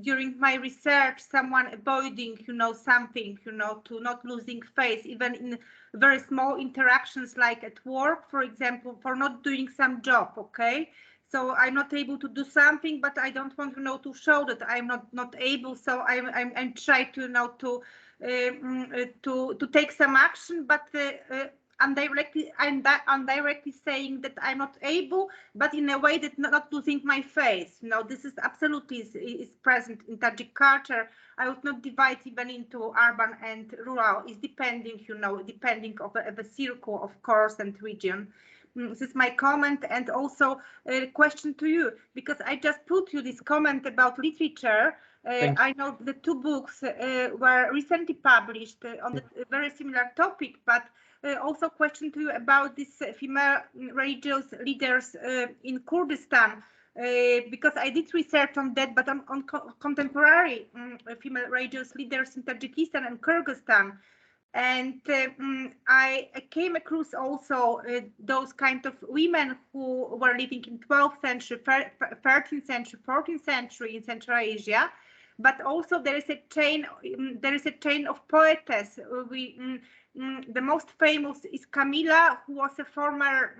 during my research, someone avoiding, something, to not losing face, even in very small interactions, like at work, for example, for not doing some job, okay? So I'm not able to do something, but I don't want, to show that I'm not able. So I'm trying to, to take some action, but I'm indirectly saying that I'm not able, but in a way that not losing my face. This is absolutely is present in Tajik culture. I would not divide even into urban and rural. It's depending, depending of the circle, of course, and region. This is my comment, and also a question to you, because I just put you this comment about literature. I know the two books were recently published on a very similar topic, but also question to you about these female religious leaders in Kurdistan, because I did research on that, but on contemporary female religious leaders in Tajikistan and Kyrgyzstan. And I came across also those kind of women who were living in 12th century, 13th century, 14th century in Central Asia. But also there is a chain of poetess. The most famous is Camilla, who was a former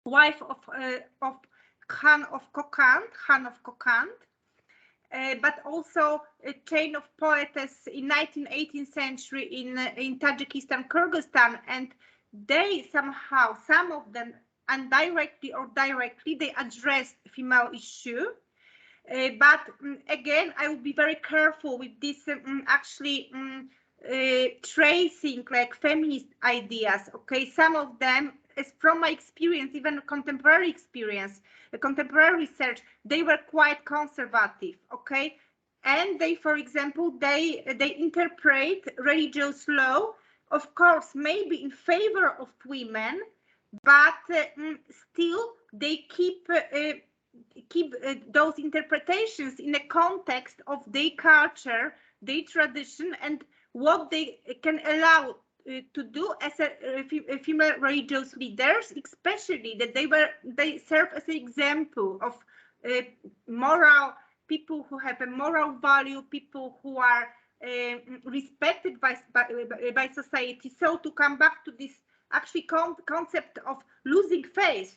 wife of Khan of Kokand. But also a chain of poetess in 19th, 18th century in Tajikistan, Kyrgyzstan, and they somehow, some of them, indirectly or directly, they addressed female issue. But again, I would be very careful with this tracing like feminist ideas. Okay, some of them, as from my experience, even contemporary experience, contemporary research, they were quite conservative. Okay, and they, for example, they interpret religious law, of course, maybe in favor of women, but still they keep those interpretations in the context of their culture, their tradition, and what they can allow to do as a female religious leaders, especially that they serve as an example of moral people who have a moral value, people who are respected by society. So to come back to this actually concept of losing face,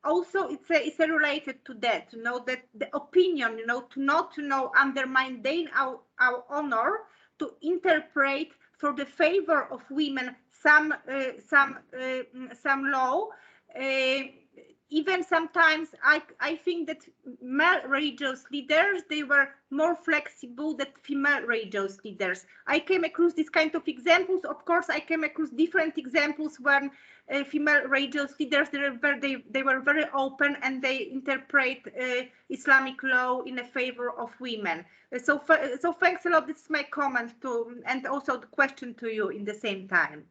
also it's related to that, that the opinion, to not, undermine our honor, to interpret for the favor of women some law. Even sometimes I think that male religious leaders, they were more flexible than female religious leaders. I came across this kind of examples. Of course, I came across different examples when female religious leaders, they were very open and they interpret Islamic law in a favor of women. So thanks a lot. This is my comment to, and also the question to you in the same time.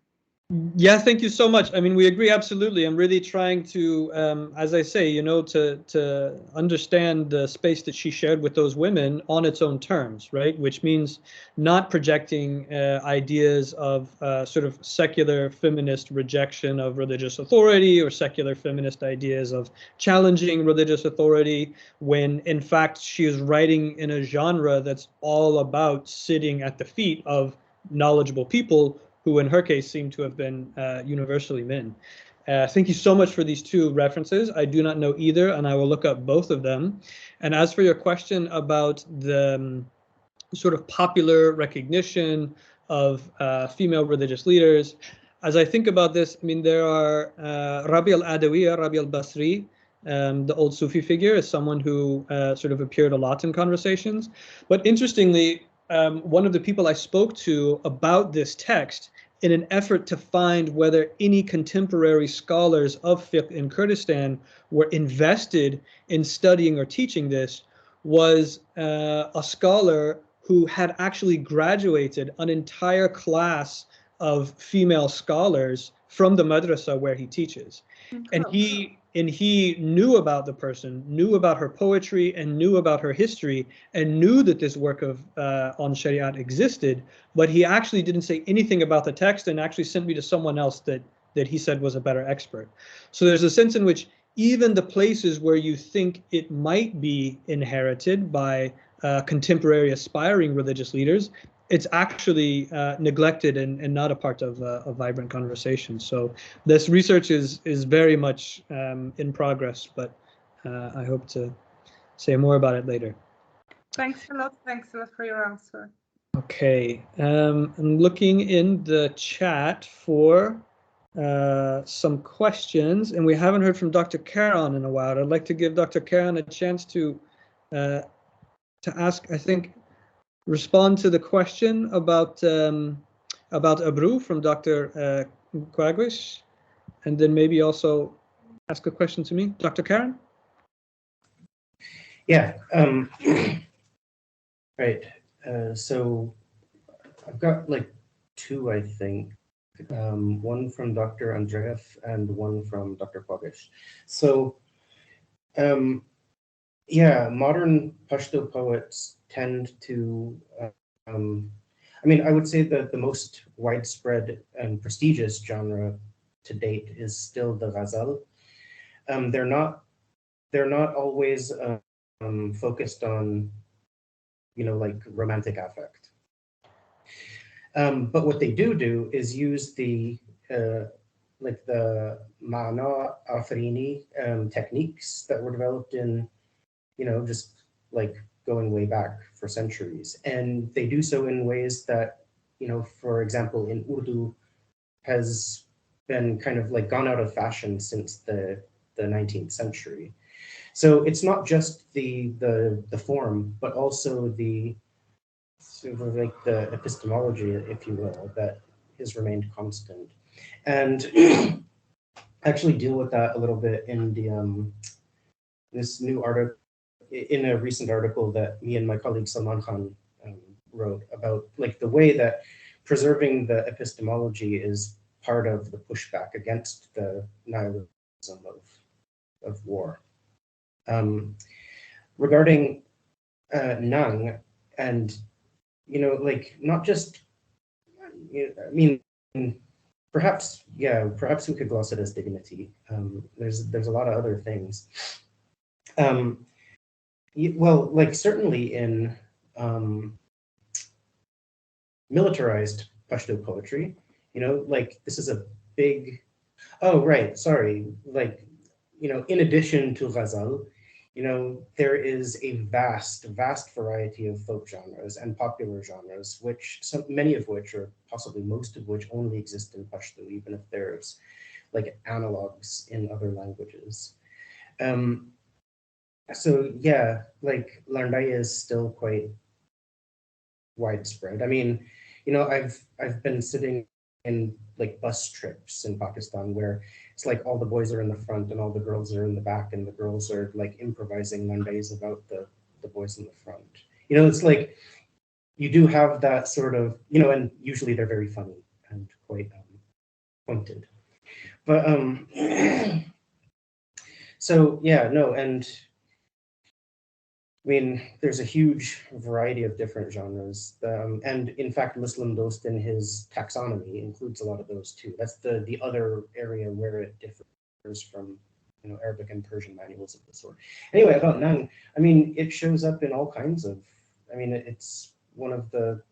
Yeah, thank you so much. I mean, we agree absolutely. I'm really trying to, as I say, you know, to understand the space that she shared with those women on its own terms, right? Which means not projecting ideas of sort of secular feminist rejection of religious authority or secular feminist ideas of challenging religious authority, when in fact she is writing in a genre that's all about sitting at the feet of knowledgeable people who in her case seem to have been universally men. Thank you so much for these two references. I do not know either, and I will look up both of them. And as for your question about the sort of popular recognition of female religious leaders, as I think about this, I mean, there are Rabi al-Adawiya, Rabi al-Basri, the old Sufi figure, is someone who sort of appeared a lot in conversations. But interestingly, one of the people I spoke to about this text in an effort to find whether any contemporary scholars of fiqh in Kurdistan were invested in studying or teaching this was a scholar who had actually graduated an entire class of female scholars from the madrasa where he teaches. And he knew about the person, knew about her poetry, and knew about her history, and knew that this work of on Shariat existed, but he actually didn't say anything about the text and actually sent me to someone else that he said was a better expert. So there's a sense in which even the places where you think it might be inherited by contemporary aspiring religious leaders, it's actually neglected and not a part of a vibrant conversation. So this research is very much in progress, but I hope to say more about it later. Thanks a lot. Thanks a lot for your answer. Okay, I'm looking in the chat for some questions, and we haven't heard from Dr. Caron in a while. I'd like to give Dr. Caron a chance to ask, I think, respond to the question about Abru from Dr. Quagwish, and then maybe also ask a question to me. Dr. Caron? Yeah, right. So I've got like two, I think. One from Dr. Andreyev and one from Dr. Quagwish. So yeah, modern Pashto poets tend to, I mean, I would say that the most widespread and prestigious genre to date is still the ghazal. They're not always focused on, you know, like romantic affect. But what they do is use the like the ma'na afrini techniques that were developed in, you know, just like going way back for centuries. And they do so in ways that, you know, for example, in Urdu has been kind of like gone out of fashion since the 19th century. So it's not just the form, but also the sort of like the epistemology, if you will, that has remained constant. And actually deal with that a little bit in the this new article, in a recent article that me and my colleague Salman Khan wrote about like the way that preserving the epistemology is part of the pushback against the nihilism of war. Regarding Nang, and you know, like not just, you know, I mean, perhaps, yeah, perhaps we could gloss it as dignity. There's a lot of other things. Well, like certainly in militarized Pashto poetry, you know, like this is a big, oh, right, sorry, like, you know, in addition to ghazal, you know, there is a vast variety of folk genres and popular genres, which many of which, or possibly most of which, only exist in Pashto, even if there's like analogs in other languages. So yeah, like Larndaya is still quite widespread. I mean, you know, I've been sitting in like bus trips in Pakistan where it's like all the boys are in the front and all the girls are in the back, and the girls are like improvising Larndayas about the boys in the front. You know, it's like you do have that sort of, you know, and usually they're very funny and quite pointed. But so yeah, no, and I mean, there's a huge variety of different genres, and in fact, Muslim Dost in his taxonomy includes a lot of those too. That's the other area where it differs from, you know, Arabic and Persian manuals of the sort. Anyway, about Nang, I mean, it shows up in all kinds of, I mean, it's one of the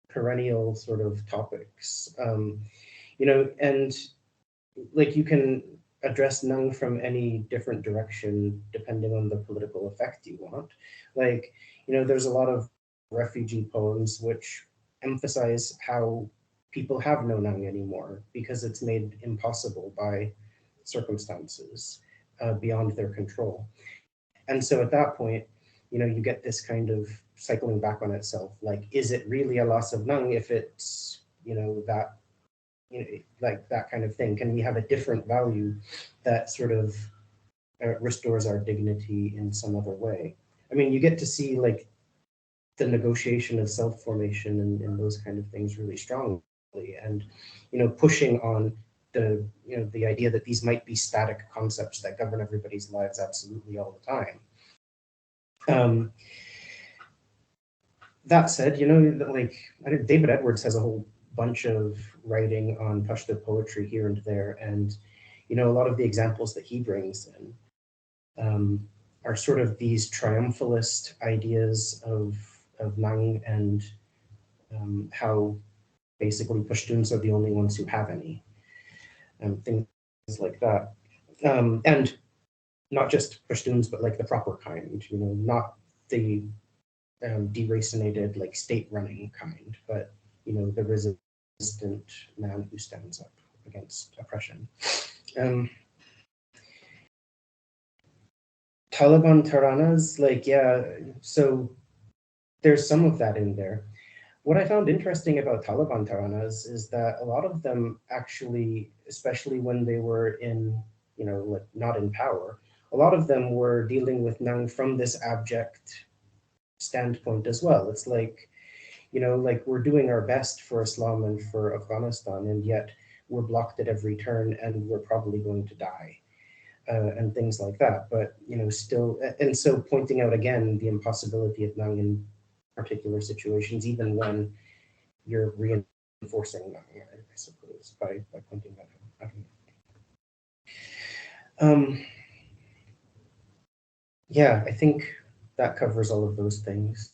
perennial sort of topics, you know, and like you can address Nang from any different direction depending on the political effect you want. Like, you know, there's a lot of refugee poems which emphasize how people have no Nang anymore because it's made impossible by circumstances beyond their control. And so at that point, you know, you get this kind of cycling back on itself. Like, is it really a loss of Nang if it's, you know, that, you know, like that kind of thing? Can we have a different value that sort of restores our dignity in some other way? I mean, you get to see like the negotiation of self-formation and those kind of things really strongly, and, you know, pushing on the, you know, the idea that these might be static concepts that govern everybody's lives absolutely all the time. That said, you know, like I think David Edwards has a whole bunch of writing on Pashto poetry here and there, and, you know, a lot of the examples that he brings in are sort of these triumphalist ideas of Nang and how basically Pashtuns are the only ones who have any, things like that, and not just Pashtuns, but like the proper kind, you know, not the deracinated, like state-running kind, but, you know, the resistant man who stands up against oppression. Taliban Taranas, like, yeah, so there's some of that in there. What I found interesting about Taliban Taranas is that a lot of them actually, especially when they were in, you know, like not in power, a lot of them were dealing with Nang from this abject standpoint as well. It's like, you know, like we're doing our best for Islam and for Afghanistan, and yet we're blocked at every turn and we're probably going to die, and things like that. But, you know, still, and so pointing out again the impossibility of Nang in particular situations, even when you're reinforcing Nang, I suppose, by pointing that out. Yeah, I think that covers all of those things.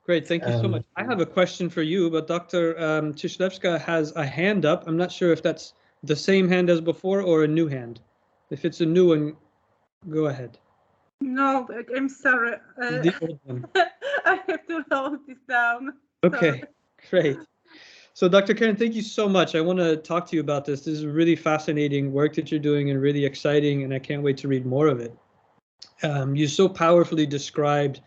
Great, thank you so much. I have a question for you, but Dr. Cieślewska has a hand up. I'm not sure if that's the same hand as before or a new hand. If it's a new one, go ahead. No, I'm sorry. The old one. I have to hold this down. Okay, great. So Dr. Caron, thank you so much. I want to talk to you about this. This is really fascinating work that you're doing and really exciting, and I can't wait to read more of it. You so powerfully described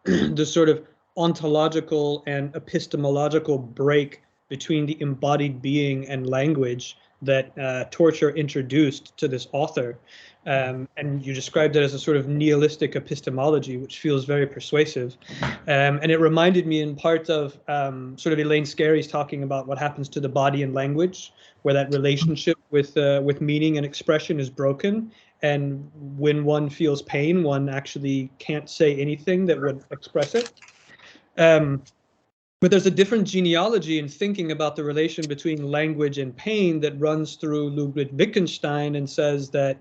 the sort of ontological and epistemological break between the embodied being and language that torture introduced to this author. And you described it as a sort of nihilistic epistemology, which feels very persuasive. And it reminded me in part of sort of Elaine Scarry's talking about what happens to the body and language, where that relationship with meaning and expression is broken. And when one feels pain, one actually can't say anything that would express it. But there's a different genealogy in thinking about the relation between language and pain that runs through Ludwig Wittgenstein and says that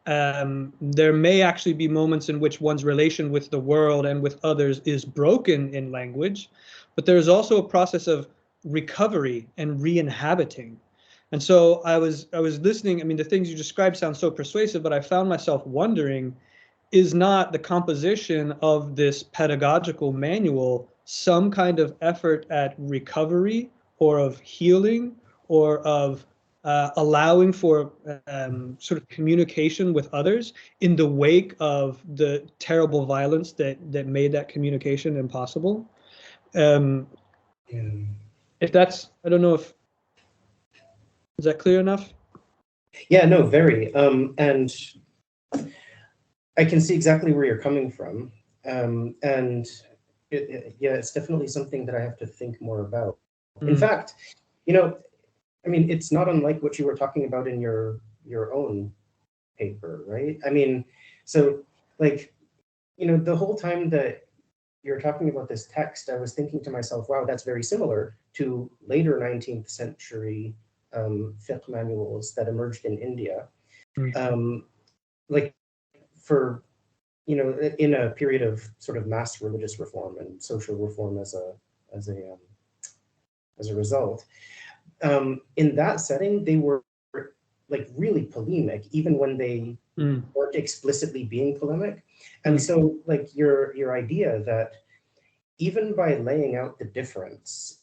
there may actually be moments in which one's relation with the world and with others is broken in language, but there's also a process of recovery and re-inhabiting. And so I was listening. I mean, the things you described sound so persuasive, but I found myself wondering, is not the composition of this pedagogical manual some kind of effort at recovery or of healing or of allowing for sort of communication with others in the wake of the terrible violence that made that communication impossible? If that's, I don't know if, is that clear enough? Yeah, no, very. And I can see exactly where you're coming from. And yeah, it's definitely something that I have to think more about. In fact, you know, I mean, it's not unlike what you were talking about in your own paper, right? I mean, so like, you know, the whole time that you're talking about this text, I was thinking to myself, wow, that's very similar to later 19th century fiqh manuals that emerged in India. Like for, you know, in a period of sort of mass religious reform and social reform as a result. In that setting, they were like really polemic, even when they weren't explicitly being polemic. And so like your idea that even by laying out the difference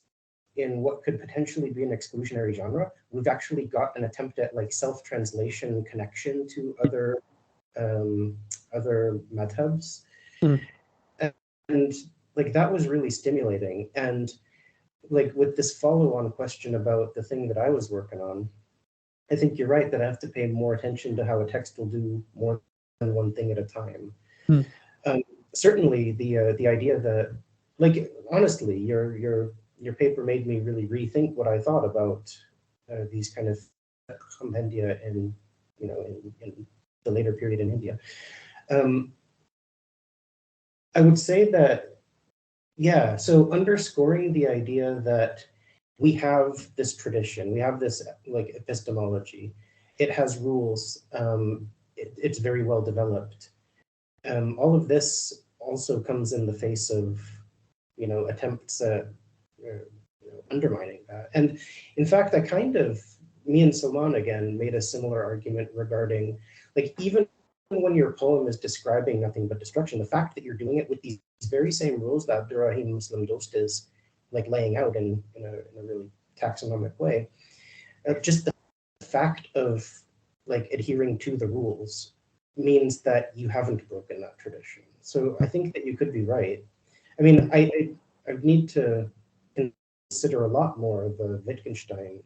in what could potentially be an exclusionary genre, we've actually got an attempt at like self-translation connection to other madhabs. And like that was really stimulating. And like with this follow-on question about the thing that I was working on, I think you're right that I have to pay more attention to how a text will do more than one thing at a time. Certainly the idea that, like, honestly, your paper made me really rethink what I thought about these kind of compendia in, you know, in the later period in India. I would say that, yeah, so underscoring the idea that we have this tradition, we have this like epistemology, it has rules, it's very well developed. All of this also comes in the face of, you know, attempts at undermining that. And in fact, me and Salman again made a similar argument regarding, like, even when your poem is describing nothing but destruction, the fact that you're doing it with these very same rules that Abdurrahim Muslim Dost is like laying out in a really taxonomic way, just the fact of like adhering to the rules means that you haven't broken that tradition. So I think that you could be right. I mean, I need to consider a lot more of the Wittgenstein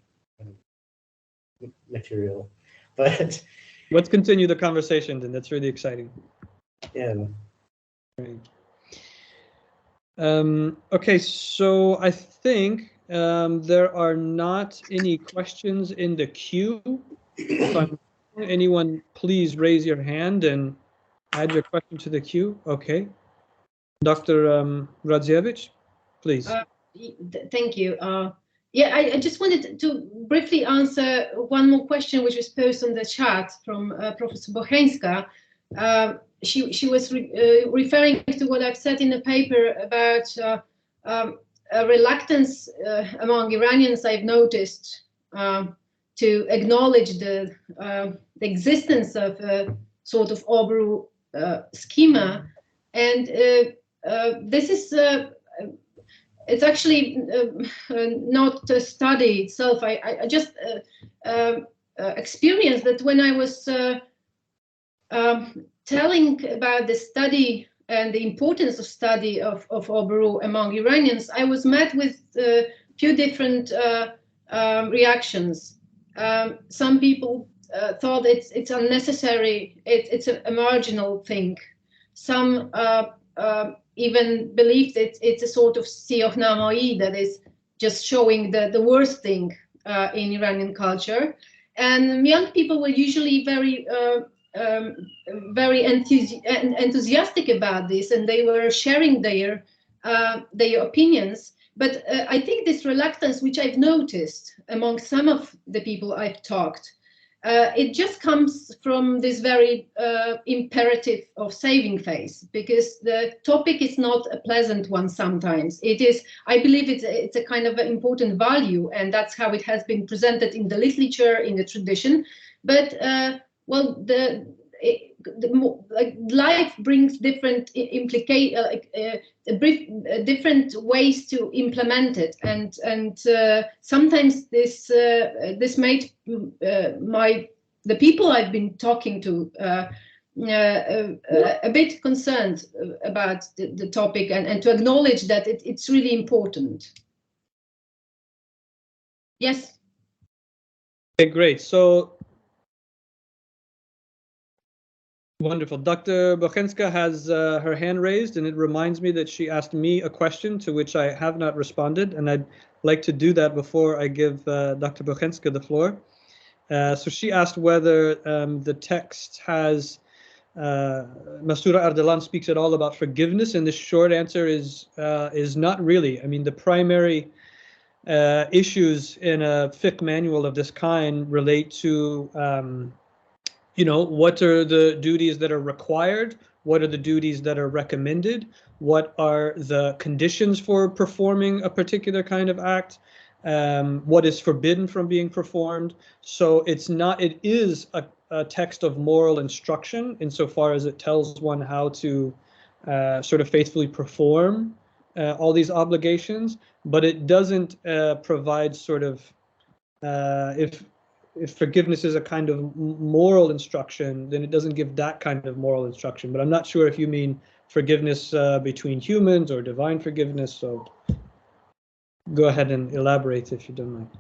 material, but let's continue the conversation then. That's really exciting. Yeah. Great. Okay, so I think there are not any questions in the queue. If anyone, please raise your hand and add your question to the queue. Okay. Dr. Rodziewicz, please. Thank you. Yeah, I just wanted to briefly answer one more question which was posed on the chat from Professor Bocheńska. She was referring to what I've said in the paper about a reluctance among Iranians I've noticed to acknowledge the existence of a sort of Obru schema, and this is it's actually not a study itself. I just experienced that when I was telling about the study and the importance of study of Obru among Iranians, I was met with a few different reactions. Some people thought it's unnecessary, it's a marginal thing. Some even believed it's a sort of siyah namai that is just showing the worst thing in Iranian culture. And young people were usually very enthusiastic about this, and they were sharing their opinions. But I think this reluctance, which I've noticed among some of the people I've talked, it just comes from this very imperative of saving face, because the topic is not a pleasant one sometimes. It is, I believe it's a kind of an important value, and that's how it has been presented in the literature, in the tradition. But well, life brings different different ways to implement it, and sometimes this made the people I've been talking to a bit concerned about the topic, and to acknowledge that it's really important. Yes. Okay, great. So Wonderful. Dr. Bochenska has her hand raised, and it reminds me that she asked me a question to which I have not responded, and I'd like to do that before I give Dr. Bochenska the floor. So she asked whether the text has, Mastura Ardalan speaks at all about forgiveness, and the short answer is not really. I mean, the primary issues in a fiqh manual of this kind relate to you know, what are the duties that are required? What are the duties that are recommended? What are the conditions for performing a particular kind of act? What is forbidden from being performed? So it's not, it is a text of moral instruction insofar as it tells one how to sort of faithfully perform all these obligations, but it doesn't provide sort of, if forgiveness is a kind of moral instruction, then it doesn't give that kind of moral instruction. But I'm not sure if you mean forgiveness between humans or divine forgiveness. So go ahead and elaborate if you don't mind.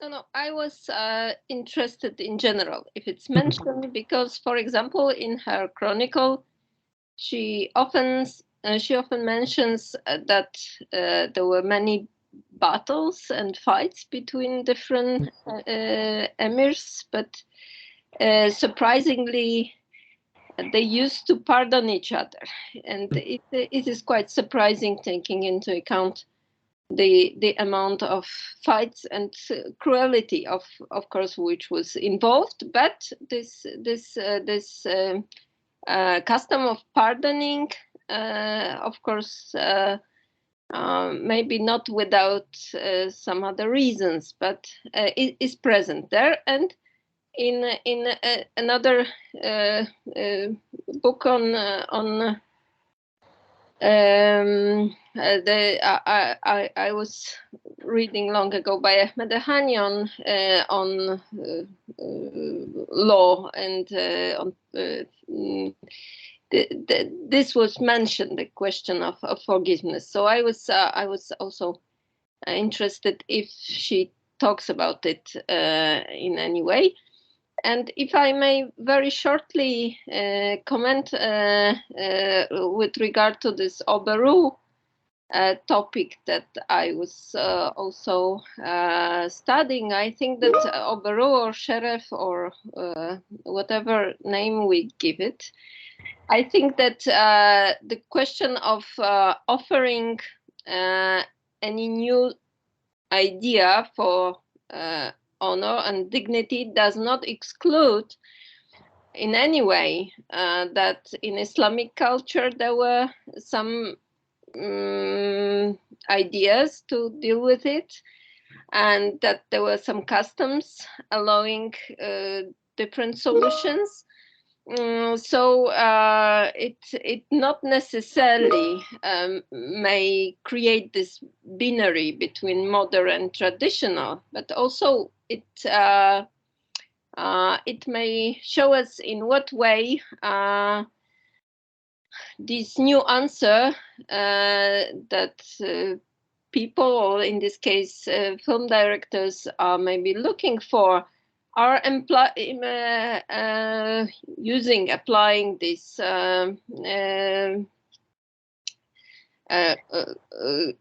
No, I was interested in general, if it's mentioned, because, for example, in her chronicle, she often mentions that there were many battles and fights between different emirs, but surprisingly, they used to pardon each other, and it is quite surprising, taking into account the amount of fights and cruelty, of course, which was involved. But this custom of pardoning, of course, maybe not without some other reasons, but it is present there. And in another book on I was reading long ago by Ahmed Ehani on law, and on this was mentioned, the question of forgiveness. So I was also interested if she talks about it in any way. And if I may very shortly comment with regard to this Oberu topic that I was also studying, I think that Oberu or Sheriff or whatever name we give it, I think that the question of offering any new idea for honor and dignity does not exclude in any way that in Islamic culture there were some ideas to deal with it, and that there were some customs allowing different solutions. So it not necessarily may create this binary between modern and traditional, but also it may show us in what way this new answer that people, or in this case film directors, are maybe looking for, are applying this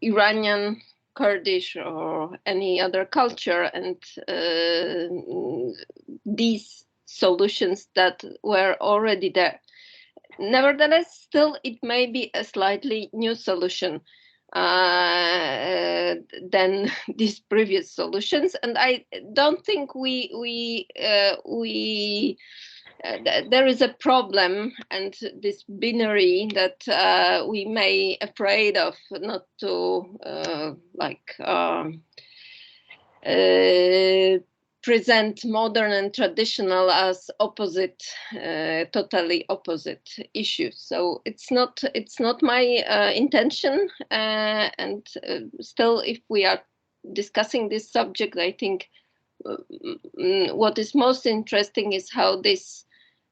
Iranian, Kurdish, or any other culture, and these solutions that were already there. Nevertheless, still it may be a slightly new solution than these previous solutions, and I don't think there is a problem, and this binary that we may afraid of, not to present modern and traditional as opposite, totally opposite issues. So it's not my intention, and still, if we are discussing this subject, I think what is most interesting is how this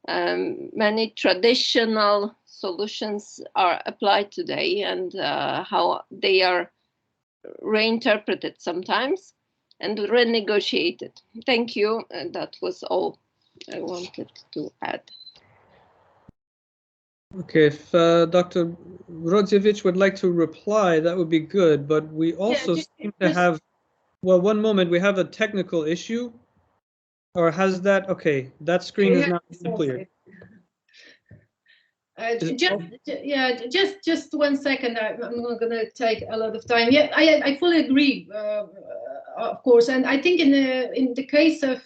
many traditional solutions are applied today, and how they are reinterpreted sometimes and renegotiated. Thank you. And that was all I wanted to add. Okay, if Dr. Rodziewicz would like to reply, that would be good, but we also seem to have, well, one moment, we have a technical issue, or has that, okay, that screen is not clear. Just 1 second. I'm not going to take a lot of time. Yeah, I fully agree, of course, and I think in the case of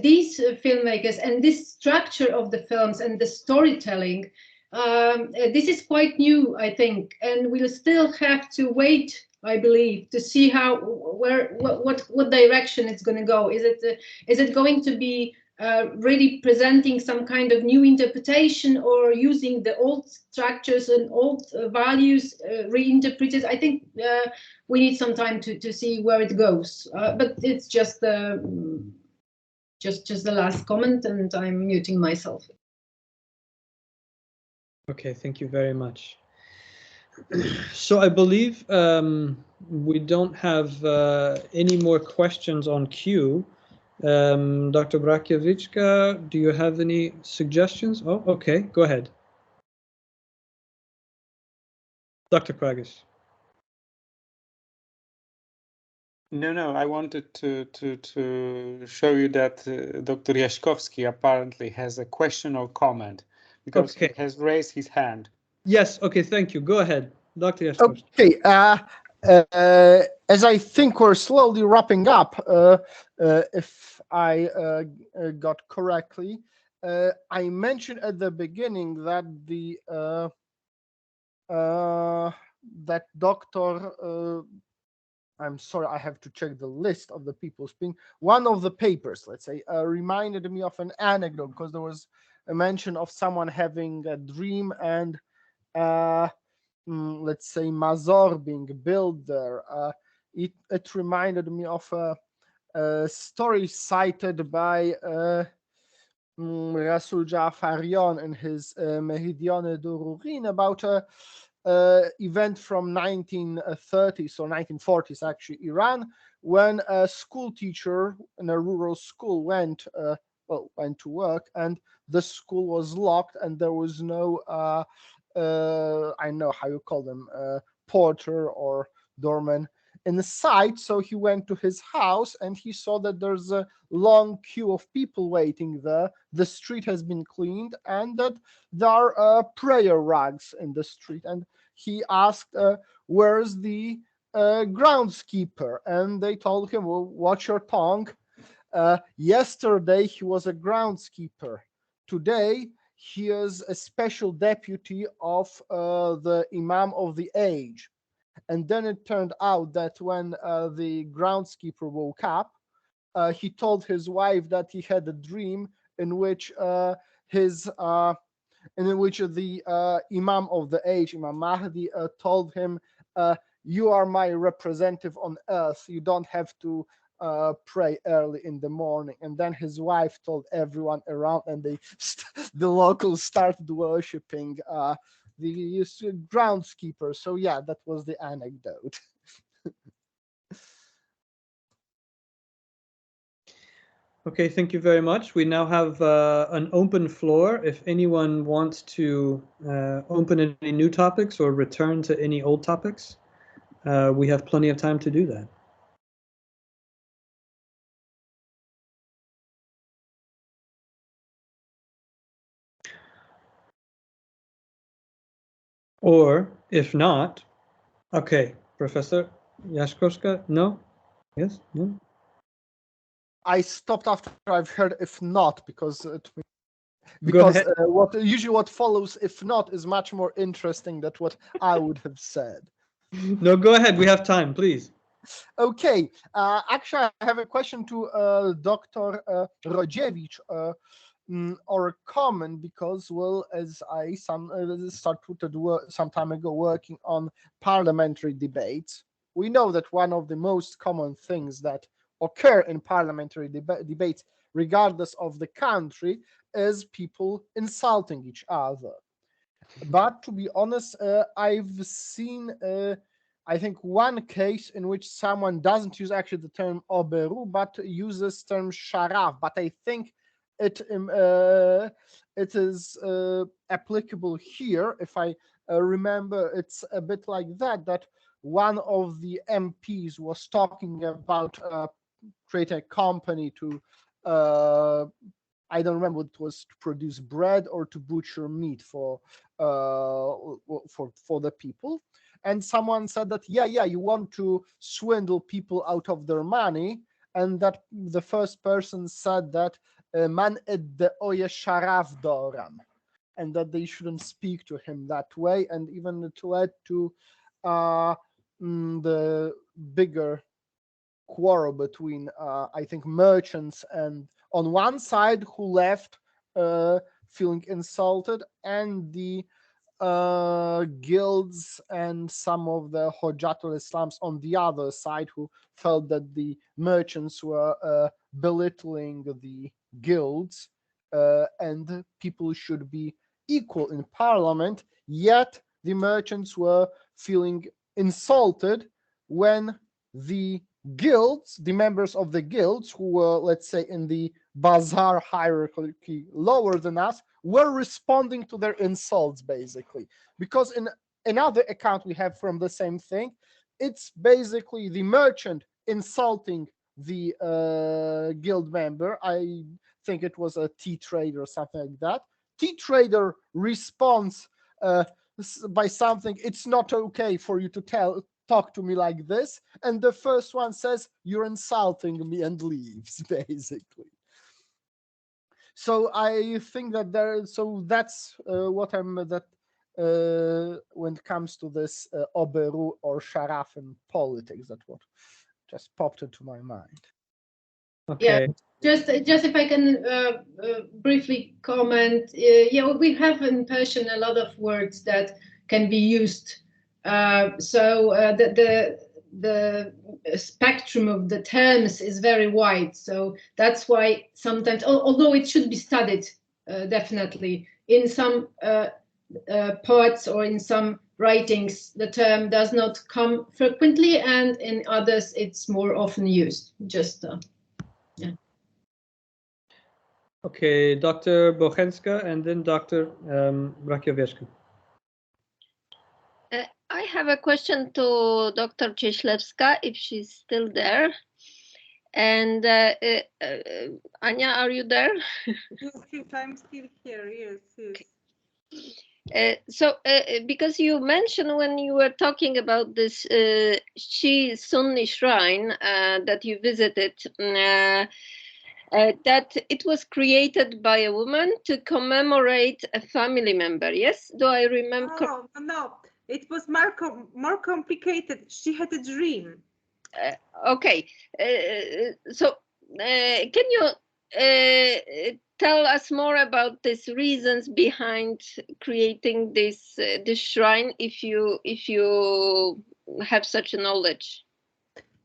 these filmmakers and this structure of the films and the storytelling, this is quite new, I think, and we'll still have to wait, I believe, to see what direction it's going to go. Is it going to be really presenting some kind of new interpretation, or using the old structures and old values reinterpreted? I think we need some time to see where it goes. But it's just the last comment, and I'm muting myself. Okay, thank you very much. So I believe we don't have any more questions on queue. Dr. Brakiewicz, do you have any suggestions? Oh, okay, go ahead. Dr. Kragus. No, I wanted to show you that Dr. Jaśkowski apparently has a question or comment, because he has raised his hand. Yes, okay, thank you. Go ahead, Dr. Jaśkowski. Okay, as I think we're slowly wrapping up, if I got correctly, I mentioned at the beginning that that Dr. I'm sorry, I have to check the list of the people speaking. One of the papers, let's say, reminded me of an anecdote, because there was a mention of someone having a dream and let's say Mazor being built there. It reminded me of a story cited by Rasul Jafarian in his Meridione d'Ururin about a event from 1930s or 1940s, actually, Iran, when a school teacher in a rural school went to work, and the school was locked, and there was no I know how you call them, porter or doorman in the site. So he went to his house and he saw that there's a long queue of people waiting there. The street has been cleaned, and that there are prayer rugs in the street. And he asked, where's the groundskeeper? And they told him, well, watch your tongue. Yesterday he was a groundskeeper. Today he is a special deputy of the Imam of the age. And then it turned out that when the groundskeeper woke up, he told his wife that he had a dream in which the Imam of the age, Imam Mahdi, told him, you are my representative on earth. You don't have to pray early in the morning. And then his wife told everyone around, and the locals started worshiping the groundskeeper. So yeah, that was the anecdote. Okay, thank you very much. We now have an open floor. If anyone wants to open any new topics or return to any old topics, we have plenty of time to do that. Or if not, okay, Professor Jaśkowska, no? Yes? No? I stopped after I've heard if not, because what follows if not is much more interesting than what I would have said. No, go ahead. We have time, please. Okay. Actually, I have a question to Dr. Rodziewicz, or a comment, because, well, as I started some time ago working on parliamentary debates, we know that one of the most common things that occur in parliamentary debates, regardless of the country, is people insulting each other. But to be honest, I've seen, I think, one case in which someone doesn't use actually the term oberu, but uses term sharaf. But I think it is applicable here. If I remember, it's a bit like that one of the MPs was talking about create a company to I don't remember what it was, to produce bread or to butcher meat for the people. And someone said that yeah, you want to swindle people out of their money, and that the first person said that man edde oje sharaf doram, and that they shouldn't speak to him that way, and even it led to the bigger quarrel between I think merchants and on one side who left feeling insulted, and the guilds and some of the Hojatul Islams on the other side who felt that the merchants were belittling the guilds and people should be equal in parliament, yet the merchants were feeling insulted when the guilds, the members of the guilds who were, let's say, in the bazaar hierarchy lower than us, were responding to their insults, basically. Because in another account we have from the same thing, it's basically the merchant insulting the guild member. I think it was a tea trader or something like that. Tea trader responds by something, it's not okay for you to talk to me like this, and the first one says, you're insulting me, and leaves, basically. So I think that that's what when it comes to this oberu or sharaf in politics, that's what just popped into my mind. Okay. Yeah, just if I can briefly comment, yeah, we have in Persian a lot of words that can be used. The spectrum of the terms is very wide, so that's why sometimes, although it should be studied definitely, in some parts or in some writings the term does not come frequently, and in others it's more often used. Just yeah. Okay, Dr. Bochenska and then Dr. Rakiewicz. I have a question to Dr. Cieślewska, if she's still there. And Anya, are you there? Yes, I'm still here, yes. Because you mentioned when you were talking about this Sunni shrine that you visited, that it was created by a woman to commemorate a family member, yes? Do I remember? Oh, no. It was more complicated. She had a dream. Okay. Can you tell us more about these reasons behind creating this shrine, if you have such a knowledge?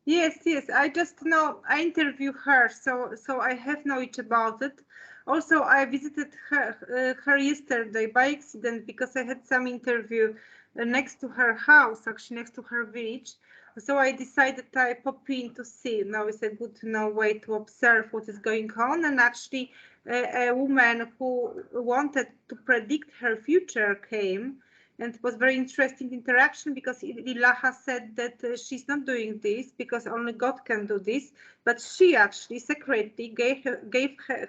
Yes. I just know. I interviewed her, so I have knowledge about it. Also, I visited her yesterday by accident because I had some interview next to her house, actually next to her village. So I decided I pop in to see. Now it's a good way to observe what is going on. And actually, a woman who wanted to predict her future came, and it was very interesting interaction because Ilaha said that she's not doing this because only God can do this, but she actually secretly gave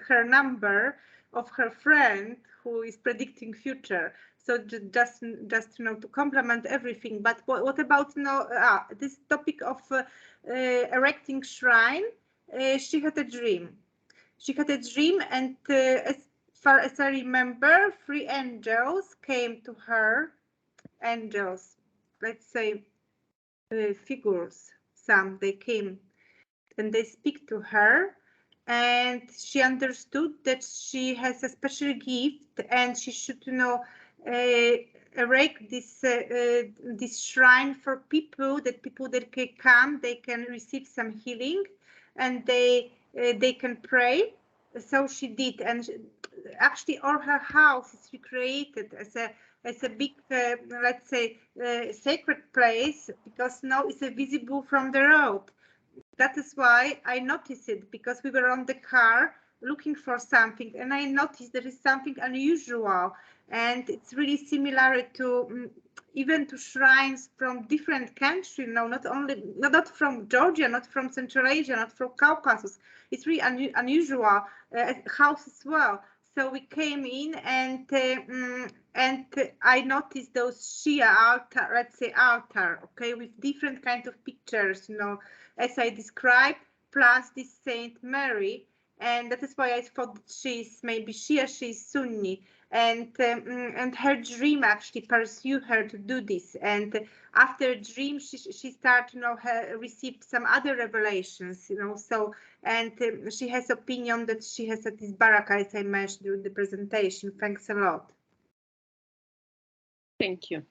her number of her friend who is predicting future. So just to complement everything. But what about this topic of erecting shrine? She had a dream. She had a dream, and as far as I remember, 3 angels came to her. Angels, let's say figures. They came and they speak to her, and she understood that she has a special gift, and she should erect this shrine for people that can come, they can receive some healing, and they can pray. So she did, and actually all her house is recreated as a big, let's say, sacred place, because now it's visible from the road. That is why I noticed it, because we were on the car looking for something, and I noticed there is something unusual, and it's really similar to even to shrines from different countries. No, not from Georgia, not from Central Asia, not from Caucasus. It's really unusual house as well. So we came in, and I noticed those Shia altar, let's say altar, okay, with different kind of pictures, you know, as I described, plus this Saint Mary, and that is why I thought she's maybe Shia, she's Sunni, and her dream actually pursued her to do this, and after a dream she started, you know, received some other revelations, you know, so, and she has opinion that she has at this baraka, as I mentioned during the presentation. Thanks a lot. Thank you.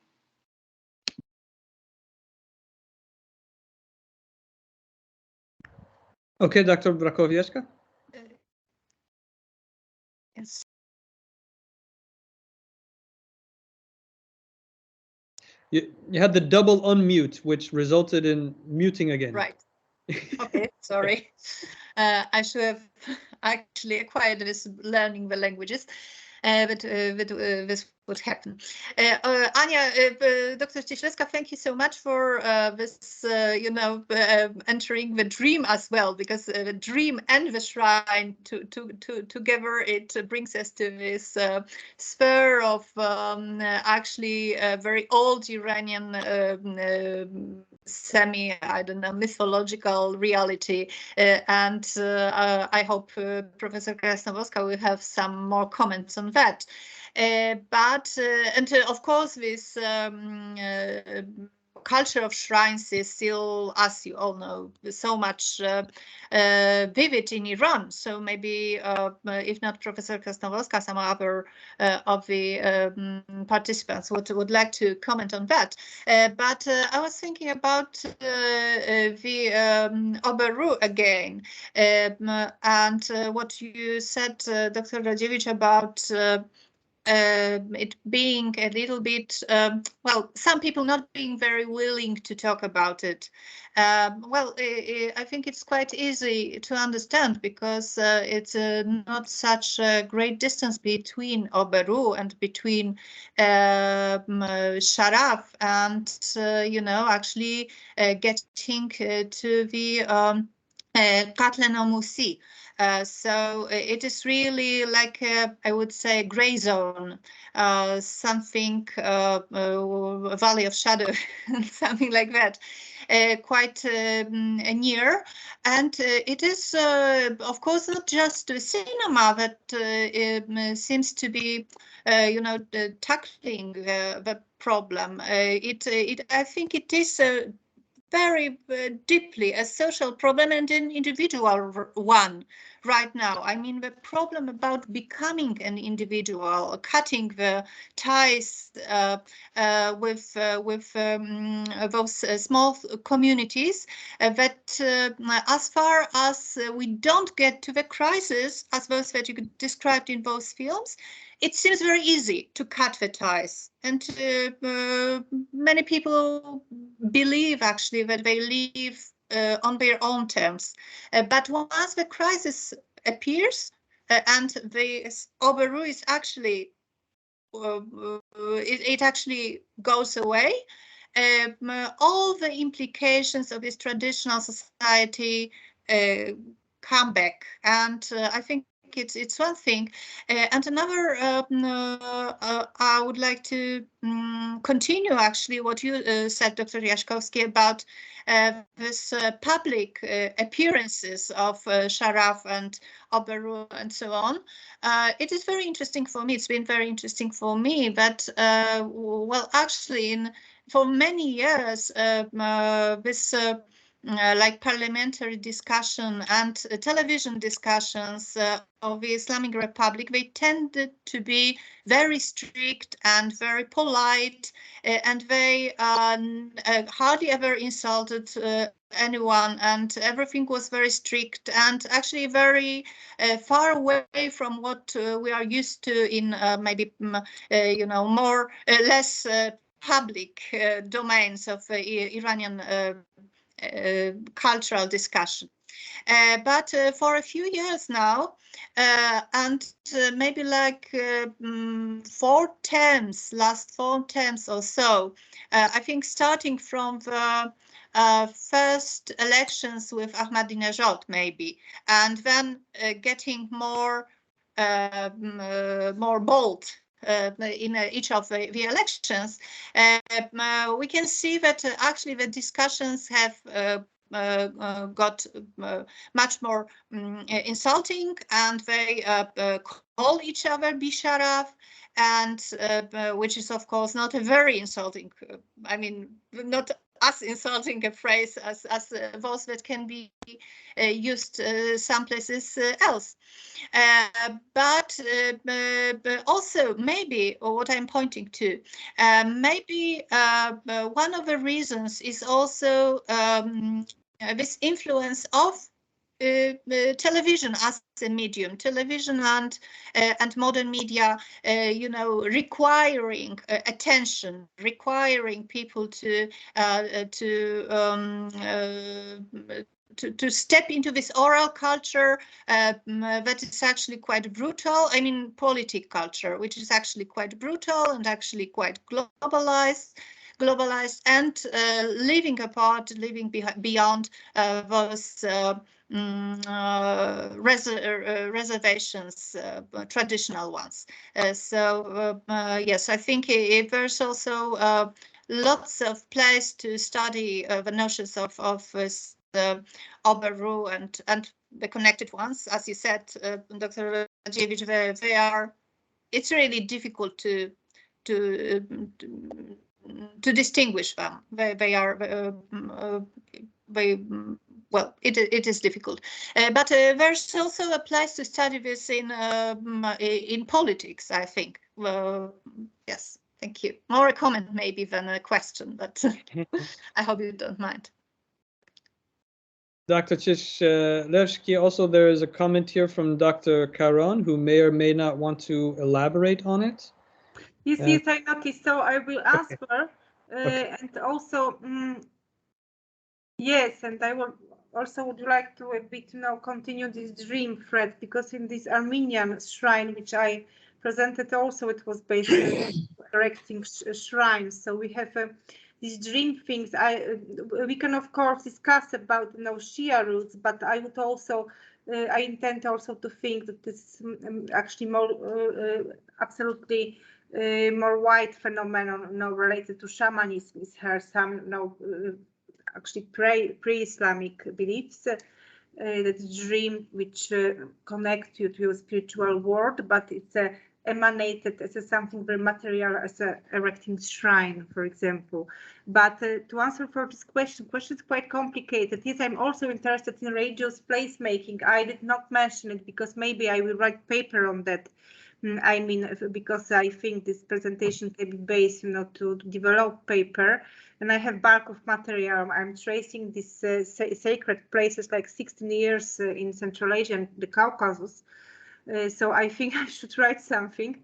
Okay, Dr. Brakowiecka. Yes. You had the double unmute, which resulted in muting again. Right. Okay, sorry. I should have actually acquired this learning the languages, but this would happen. Anya, Dr. Cieślewska, thank you so much for this, you know, entering the dream as well, because the dream and the shrine together, it brings us to this sphere of actually very old Iranian I don't know, mythological reality. And I hope Professor Krasnowska will have some more comments on that. Of course, this culture of shrines is still, as you all know, so much vivid in Iran. So maybe, if not Professor Krasnowska, some other of the participants would like to comment on that. But I was thinking about the Oberu again, and what you said, Dr. Rodziewicz, about it being a little bit, well, some people not being very willing to talk about it. Well, I think it's quite easy to understand, because it's not such a great distance between Oberu and between Sharaf, and, you know, actually getting to the Katlen-o-Musi. So it is really like I would say gray zone, something Valley of Shadow, something like that, quite near. And it is, of course, not just the cinema that seems to be, you know, tackling the problem. I think it is very deeply a social problem and an individual one right now. I mean, the problem about becoming an individual, cutting the ties with those small communities, that as far as we don't get to the crisis, as those that you described in both films, it seems very easy to cut the ties. And many people believe actually that they live on their own terms. But once the crisis appears and the Oberu is actually, it actually goes away, all the implications of this traditional society come back. And I think it's one thing, and another. I would like to continue actually what you said, Dr. Jaśkowski, about this public appearances of Sharaf and Oberu and so on. It is very interesting for me. It's been very interesting for me that, well, actually, for many years, this. Like parliamentary discussion and television discussions of the Islamic Republic, they tended to be very strict and very polite, and they hardly ever insulted anyone, and everything was very strict and actually very far away from what we are used to in maybe you know, more less public domains of Iranian cultural discussion. But for a few years now, and maybe like last 4 terms or so, I think starting from the first elections with Ahmadinejad maybe, and then getting more bold in each of the elections, we can see that actually the discussions have got much more insulting, and they call each other Bisharaf, and which is of course not a very insulting, I mean, not as insulting a phrase as those that can be used some places else. But also maybe, or what I'm pointing to, maybe one of the reasons is also this influence of television as a medium, television and modern media, you know, requiring attention, requiring people to step into this oral culture that is actually quite brutal. I mean, politic culture, which is actually quite brutal and actually quite globalized, and living apart, living beyond those reservations, traditional ones. So yes, I think there's also lots of place to study the notions of Oberu and the connected ones, as you said, Dr. Rodziewicz. They are. It's really difficult to distinguish them. They are well, it is difficult, but there's also a place to study this in politics, I think. Yes, thank you. More a comment maybe than a question, but I hope you don't mind. Dr. Cieślewski, also there is a comment here from Dr. Caron, who may or may not want to elaborate on it. Yes, yes, I noticed, so I will answer. Okay. And also, yes, and I would like to a bit continue this dream thread, because in this Armenian shrine, which I presented also, it was based on erecting shrines. So we have these dream things. We can of course discuss about Shia roots, but I would also I intend also to think that this is actually more absolutely more wide phenomenon related to shamanism. Is here some actually pre-Islamic beliefs, that dream which connect you to a spiritual world, but it's emanated as something very material, as erecting shrine, for example. But to answer for this question is quite complicated. Yes, I'm also interested in religious placemaking. I did not mention it because maybe I will write paper on that. I mean, because I think this presentation can be based, to develop paper, and I have bulk of material. I'm tracing these sacred places like 16 years in Central Asia and the Caucasus. So I think I should write something.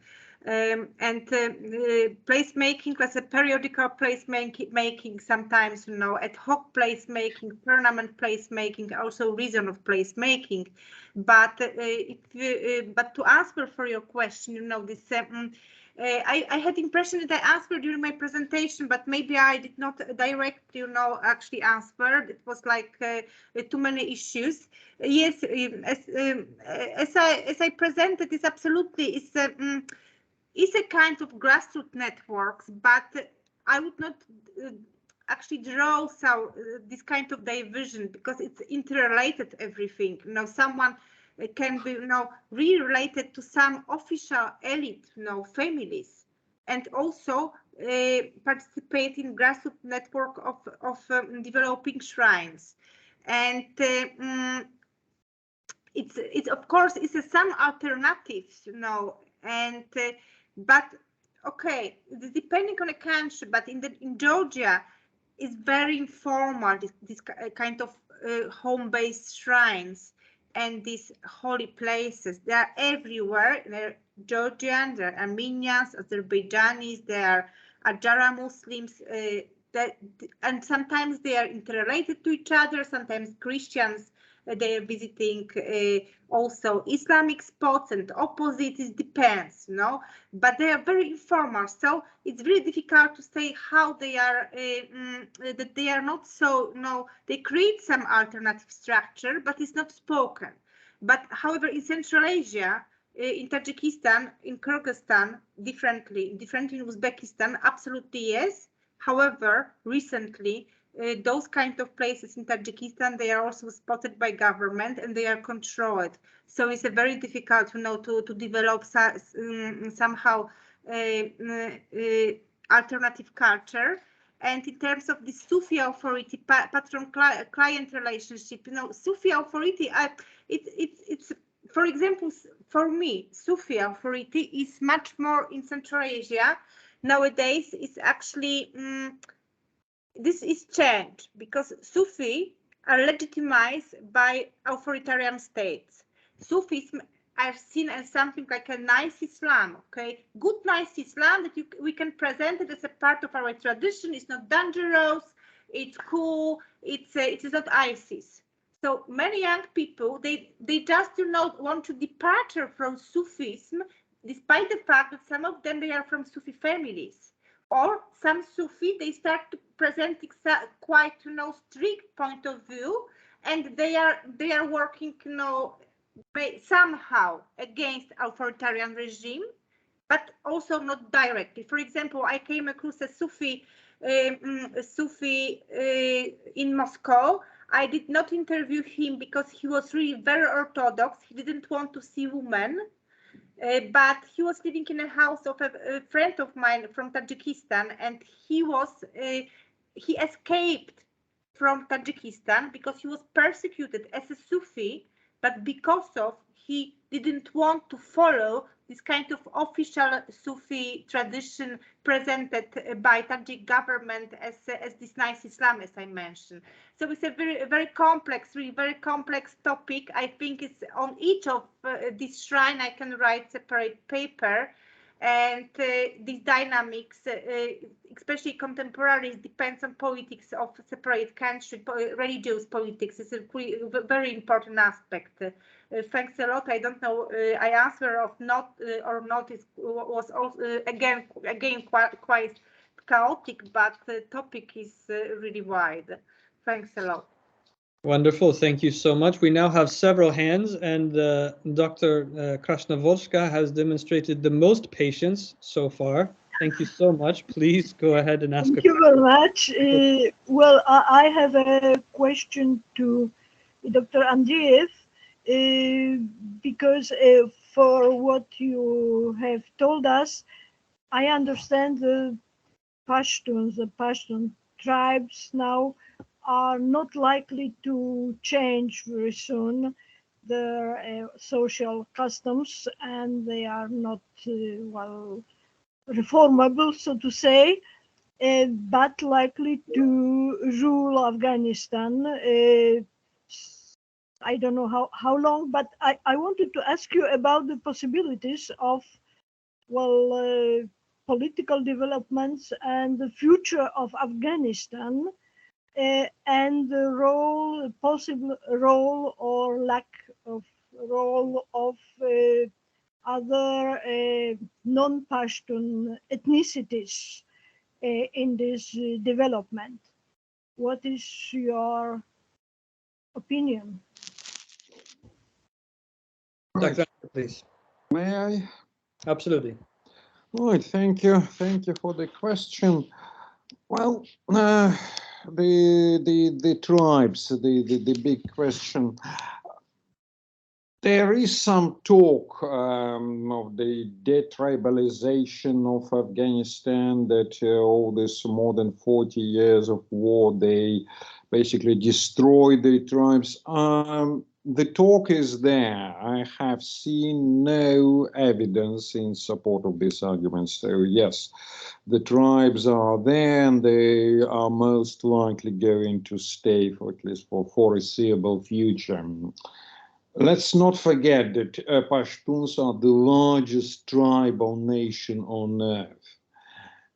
And placemaking as a periodical placemaking, sometimes ad hoc placemaking, permanent placemaking, also reason of placemaking. But but to answer for your question, this I had the impression that I answered during my presentation, but maybe I did not directly, actually answer. It was like too many issues. Yes, as I presented, it's absolutely it's a kind of grassroots networks, but I would not actually draw this kind of division, because it's interrelated everything. Someone can be really related to some official elite families, and also participate in grassroots network of developing shrines. And it's of course it's some alternatives, and but okay, depending on the country, but in Georgia it's very informal, this kind of home-based shrines and these holy places. They are everywhere. They're Georgian, they're Armenians, Azerbaijanis, they are Ajara Muslims, and sometimes they are interrelated to each other. Sometimes Christians They are visiting also Islamic spots and opposites. It depends, you know, but they are very informal. So it's really difficult to say how they are, that they are not so, you know, they create some alternative structure, but it's not spoken. But however, in Central Asia, in Tajikistan, in Kyrgyzstan, differently in Uzbekistan, absolutely yes. However, recently, those kind of places in Tajikistan, they are also spotted by government and they are controlled. So it's a very difficult, you know, to develop somehow alternative culture. And in terms of the Sufi authority, patron-client relationship, you know, Sufi authority, it's for example, for me, Sufi authority is much more in Central Asia. Nowadays, it's actually, this is changed because Sufi are legitimized by authoritarian states. Sufism are seen as something like a nice Islam, okay? Good, nice Islam that we can present it as a part of our tradition. It's not dangerous, it's cool, it is not ISIS. So many young people, they just do not want to depart from Sufism, despite the fact that some of them, they are from Sufi families. Or some Sufi, they start to present quite, you know, strict point of view, and they are working, you know, somehow against authoritarian regime, but also not directly. For example, I came across a Sufi in Moscow. I did not interview him because he was really very orthodox. He didn't want to see women, but he was living in a house of a friend of mine from Tajikistan, and he escaped from Tajikistan because he was persecuted as a Sufi, but because of he didn't want to follow this kind of official Sufi tradition presented by Tajik government as this nice Islam, as I mentioned. So it's a very complex, really very complex topic. I think it's on each of this shrine I can write separate paper, and these dynamics, especially contemporaries, depends on politics of separate country, religious politics is a very important aspect. Thanks a lot. I don't know. I answer of not or not was also again quite chaotic, but the topic is really wide. Thanks a lot. Wonderful. Thank you so much. We now have several hands, and Dr. Krasnovorska has demonstrated the most patience so far. Thank you so much. Please go ahead and ask a question. Thank you very much. Well, I have a question to Dr. Andreyev, because for what you have told us, I understand the Pashtun tribes now are not likely to change very soon their social customs, and they are not, well, reformable, so to say, but likely to rule Afghanistan. I don't know how long, but I wanted to ask you about the possibilities of, well, political developments and the future of Afghanistan, and the possible role or lack of role of other non-Pashtun ethnicities in this development. What is your opinion? Dr. Please. May I? Absolutely. Right, thank you for the question. Well, the tribes, the big question. There is some talk of the detribalization of Afghanistan, that all this more than 40 years of war, they basically destroyed the tribes. The talk is there. I have seen no evidence in support of this argument. So yes, the tribes are there, and they are most likely going to stay for at least for foreseeable future. Let's not forget that Pashtuns are the largest tribal nation on earth.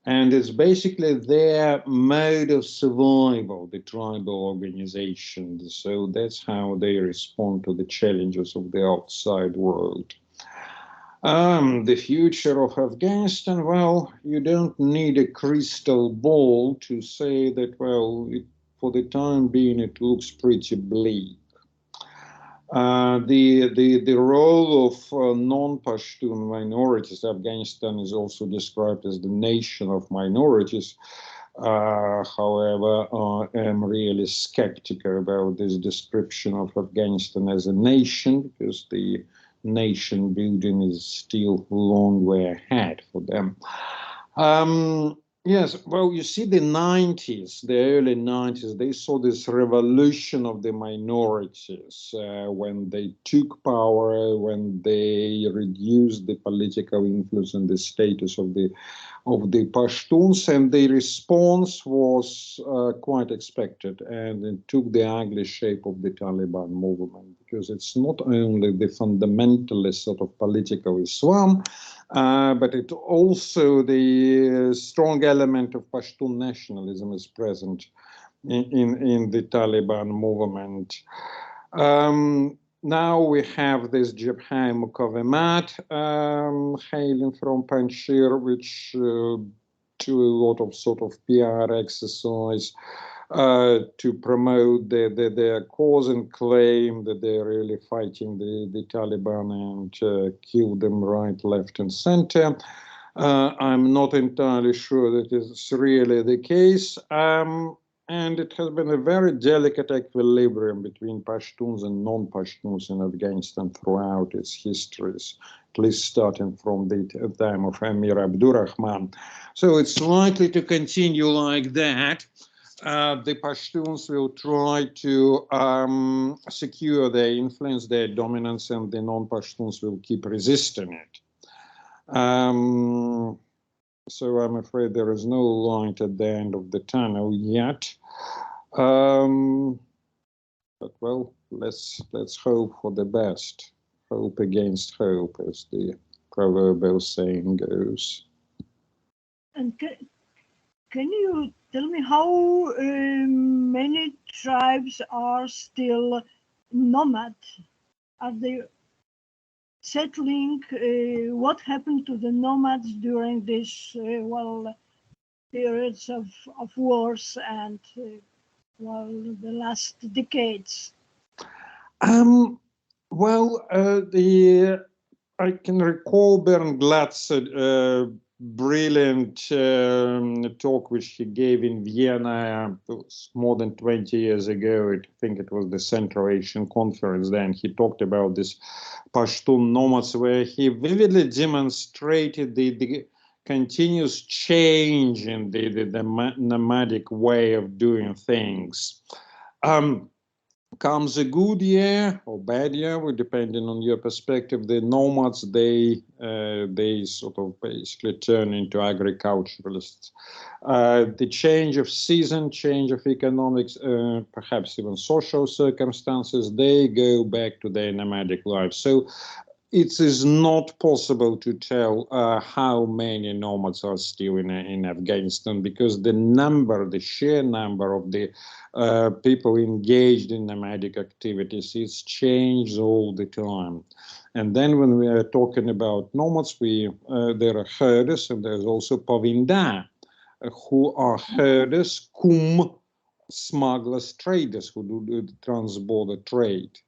And it's basically their mode of survival, the tribal organization. So that's how they respond to the challenges of the outside world. The future of Afghanistan, well, you don't need a crystal ball to say that, well, for the time being, it looks pretty bleak. The role of non-Pashtun minorities, Afghanistan is also described as the nation of minorities. However, I am really skeptical about this description of Afghanistan as a nation, because the nation building is still a long way ahead for them. Yes, well, you see the 90s, the early 90s, they saw this revolution of the minorities when they took power, when they reduced the political influence and the status of the Pashtuns, and the response was quite expected, and it took the ugly shape of the Taliban movement, because it's not only the fundamentalist sort of political Islam, but it also the strong element of Pashtun nationalism is present in the Taliban movement. Now we have this Jabhat Muqawamat hailing from Panjshir, which do a lot of sort of PR exercise to promote their cause and claim that they're really fighting the Taliban and kill them right, left, and center. I'm not entirely sure that it's really the case. And it has been a very delicate equilibrium between Pashtuns and non-Pashtuns in Afghanistan throughout its histories, at least starting from the time of Emir Abdurrahman. So it's likely to continue like that. The Pashtuns will try to secure their influence, their dominance, and the non-Pashtuns will keep resisting it. So I'm afraid there is no light at the end of the tunnel yet. But well, let's hope for the best. Hope against hope, as the proverbial saying goes. And can you tell me how many tribes are still nomad? Are they settling? What happened to the nomads during this periods of wars and the last decades? I can recall Bernd Glatz's brilliant talk which he gave in Vienna more than 20 years ago. I think it was the Central Asian Conference then. He talked about this Pashtun nomads, where he vividly demonstrated the continuous change in the nomadic way of doing things. Comes a good year or bad year, depending on your perspective. The nomads, they sort of basically turn into agriculturalists. The change of season, change of economics, perhaps even social circumstances, they go back to their nomadic life. So it is not possible to tell how many nomads are still in Afghanistan, because the sheer number of the people engaged in nomadic activities is changed all the time. And then when we are talking about nomads, there are herders, and there's also pavinda, who are herders, smugglers, traders who do the trans-border trade.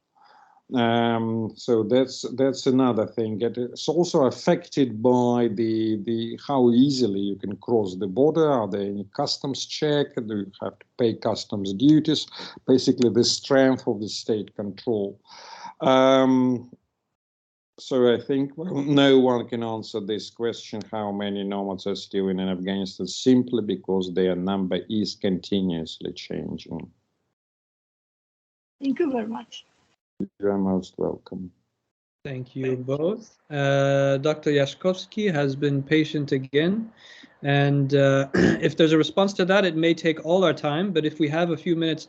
So that's another thing. It's also affected by the how easily you can cross the border. Are there any customs check? Do you have to pay customs duties? Basically, the strength of the state control. So I think no one can answer this question, how many nomads are still in Afghanistan, simply because their number is continuously changing. Thank you very much. You are most welcome. Thank you both. Dr. Jaśkowski has been patient again. And if there's a response to that, it may take all our time. But if we have a few minutes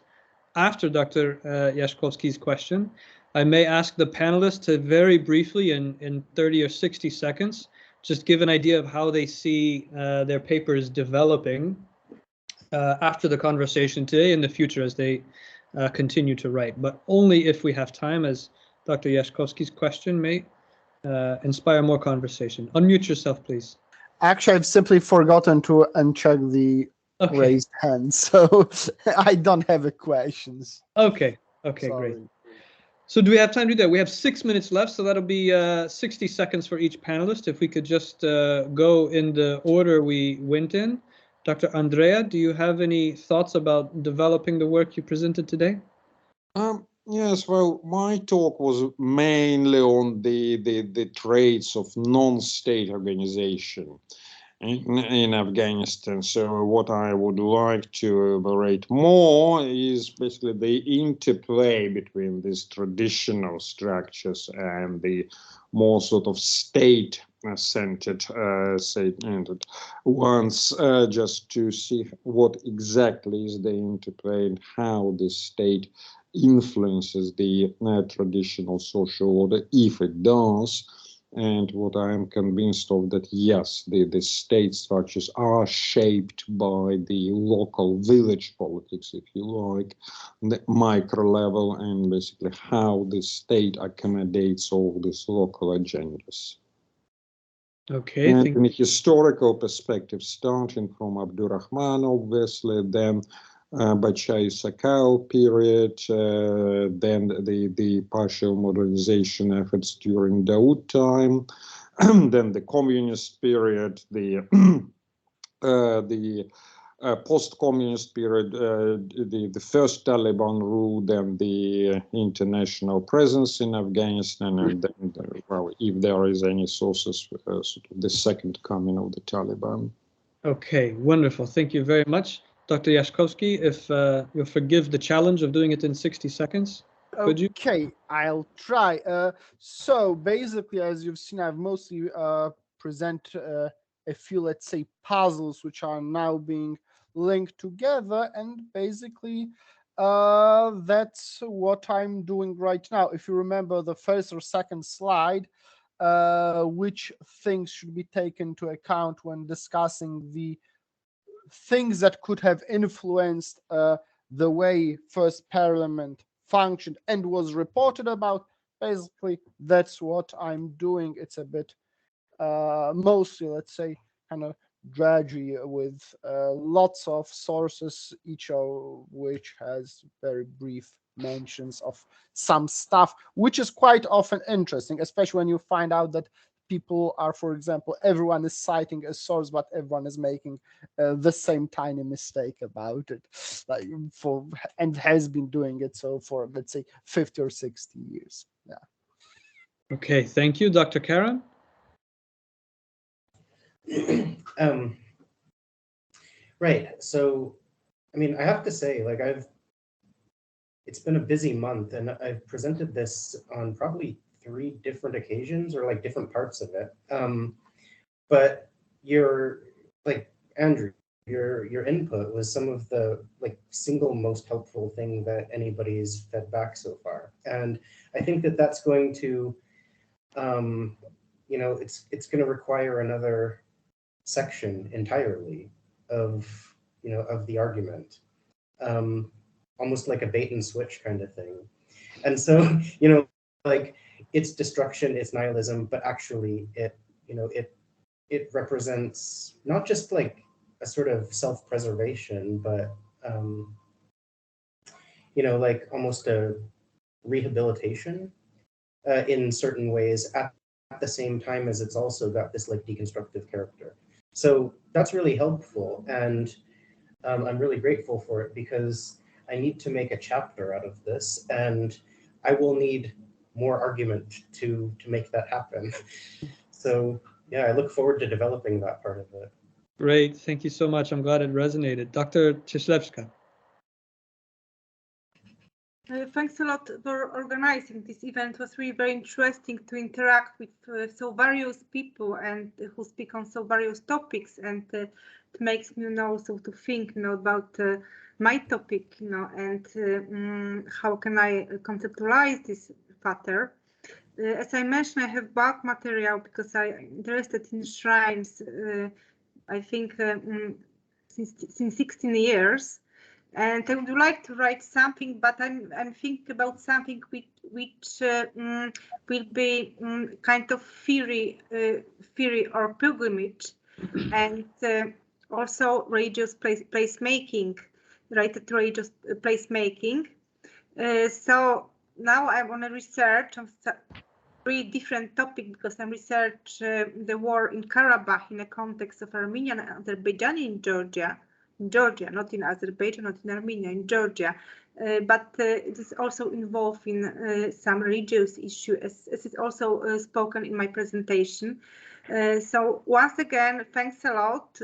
after Dr. Jaśkowski's question, I may ask the panelists to very briefly, in 30 or 60 seconds, just give an idea of how they see their papers developing after the conversation today in the future as they continue to write, but only if we have time, as Dr. Jaśkowski's question may inspire more conversation. Unmute yourself, please. Actually, I've simply forgotten to uncheck the raised hand, so I don't have a questions. Okay, Sorry. great. So do we have time to do that? We have 6 minutes left, so that'll be 60 seconds for each panelist. If we could just go in the order we went in. Dr. Andrea, do you have any thoughts about developing the work you presented today? Yes, well, my talk was mainly on the traits of non-state organization in Afghanistan. So what I would like to elaborate more is basically the interplay between these traditional structures and the more sort of state-centered ones, just to see what exactly is the interplay and how the state influences the traditional social order, if it does. And what I am convinced of, that yes, the state structures are shaped by the local village politics, if you like, the micro level, and basically how the state accommodates all these local agendas. Okay. And in a historical perspective, starting from Abdurrahman, obviously, then Cracow period, then the partial modernization efforts during Daoud time, then the communist period, the post-communist period, the first Taliban rule, then the international presence in Afghanistan, and then, well, if there is any sources, sort of the second coming of the Taliban. Okay, wonderful. Thank you very much. Dr. Jaśkowski, if you'll forgive the challenge of doing it in 60 seconds, could you? Okay, I'll try. So basically, as you've seen, I've mostly present a few, let's say, puzzles which are now being linked together, and basically that's what I'm doing right now. If you remember the first or second slide, which things should be taken into account when discussing the things that could have influenced the way First Parliament functioned and was reported about. Basically, that's what I'm doing. It's a bit mostly, let's say, kind of drudgery with lots of sources, each of which has very brief mentions of some stuff, which is quite often interesting, especially when you find out that people are, for example, everyone is citing a source, but everyone is making the same tiny mistake about it, like and has been doing it so for, let's say, 50 or 60 years. Yeah. Okay, thank you, Dr. Caron. Right. So, I mean, I have to say, like, it's been a busy month, and I've presented this on probably 3 different occasions, or like different parts of it. But Andrew, your input was some of the single most helpful thing that anybody's fed back so far, and I think that that's going to, it's going to require another section entirely of the argument, almost like a bait and switch kind of thing. And so, it's destruction, it's nihilism, but actually it represents not just like a sort of self-preservation, but almost a rehabilitation in certain ways at the same time as it's also got this deconstructive character. So that's really helpful, and I'm really grateful for it, because I need to make a chapter out of this, and I will need more argument to make that happen. So yeah, I look forward to developing that part of it. Great, thank you so much. I'm glad it resonated. Dr. Cieślewska. Thanks a lot for organizing this event. It was really very interesting to interact with so various people and who speak on so various topics, and it makes me also to think about my topic, and how can I conceptualize this matter. as I mentioned, I have bulk material because I'm interested in shrines. I think since 16 years, and I would like to write something, but I'm thinking about something which will be kind of theory or pilgrimage, and also religious placemaking, related to religious placemaking. So now I want to research on three different topics because I'm research the war in Karabakh in the context of Armenian and Azerbaijani in Georgia, not in Azerbaijan, not in Armenia, in Georgia. But it is also involved in some religious issue, as is also spoken in my presentation. So once again, thanks a lot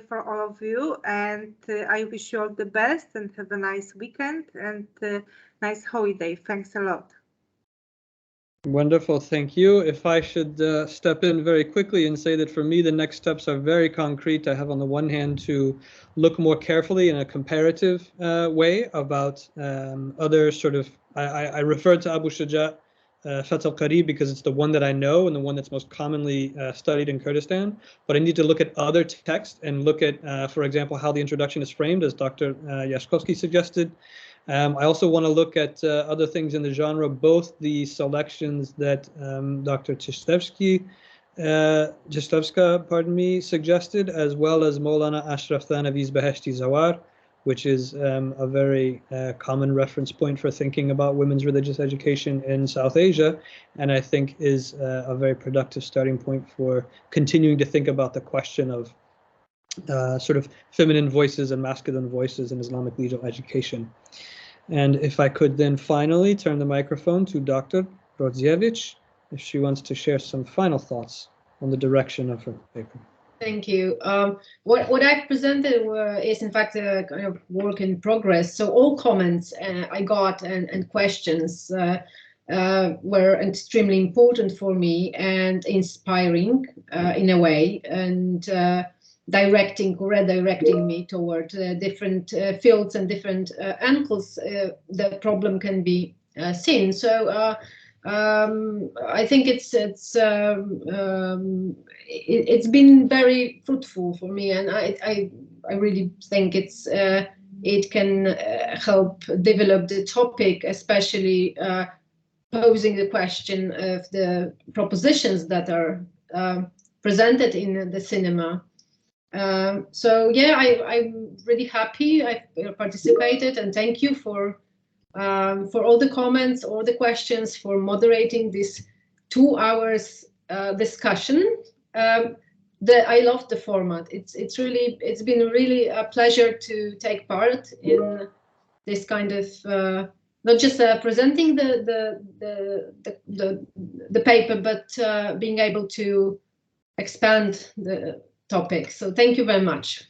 for all of you, and I wish you all the best and have a nice weekend and nice holiday. Thanks a lot. Wonderful, thank you. If I should step in very quickly and say that for me, the next steps are very concrete. I have on the one hand to look more carefully in a comparative way about other sort of, I referred to Abu Shaja Fath al-Qarib because it's the one that I know and the one that's most commonly studied in Kurdistan. But I need to look at other texts and look at, for example, how the introduction is framed, as Dr. Jaśkowski suggested. I also want to look at other things in the genre, both the selections that Dr. Cieślewska, suggested, as well as Maulana Ashraf Thanavi's Beheshti Zawar, which is a very common reference point for thinking about women's religious education in South Asia, and I think is a very productive starting point for continuing to think about the question of sort of feminine voices and masculine voices in Islamic legal education. And if I could then finally turn the microphone to Dr. Rodziewicz, if she wants to share some final thoughts on the direction of her paper. Thank you. What I've presented is in fact a kind of work in progress. So all comments I got and questions were extremely important for me and inspiring in a way, and redirecting me toward different fields and different angles the problem can be seen. So I think it's been very fruitful for me, and I really think it can help develop the topic, especially posing the question of the propositions that are presented in the cinema. So yeah, I'm really happy I participated, and thank you for all the comments, all the questions, for moderating this 2 hours discussion. I love the format. It's been really a pleasure to take part in this kind of not just presenting the paper, but being able to expand the topic. So thank you very much.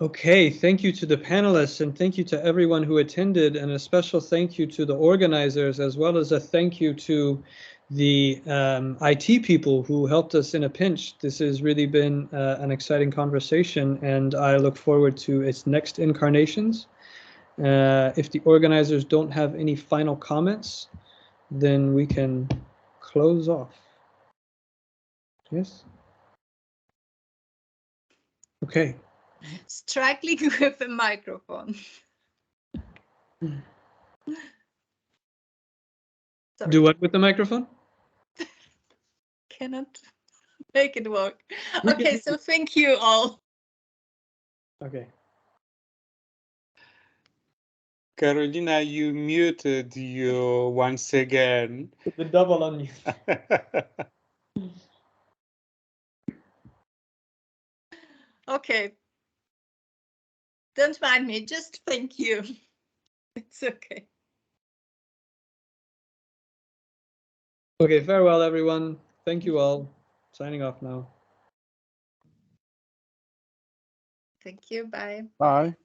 Okay, thank you to the panelists, and thank you to everyone who attended, and a special thank you to the organizers, as well as a thank you to the IT people who helped us in a pinch. This has really been an exciting conversation, and I look forward to its next incarnations. If the organizers don't have any final comments, then we can close off. Yes? Okay. Struggling with a microphone. Do what with the microphone? Cannot make it work. Okay, so thank you all. Okay. Carolina, you muted you once again. The double on you. Okay. Don't mind me, just thank you. It's okay. Okay, farewell everyone. Thank you all. Signing off now. Thank you, bye. Bye.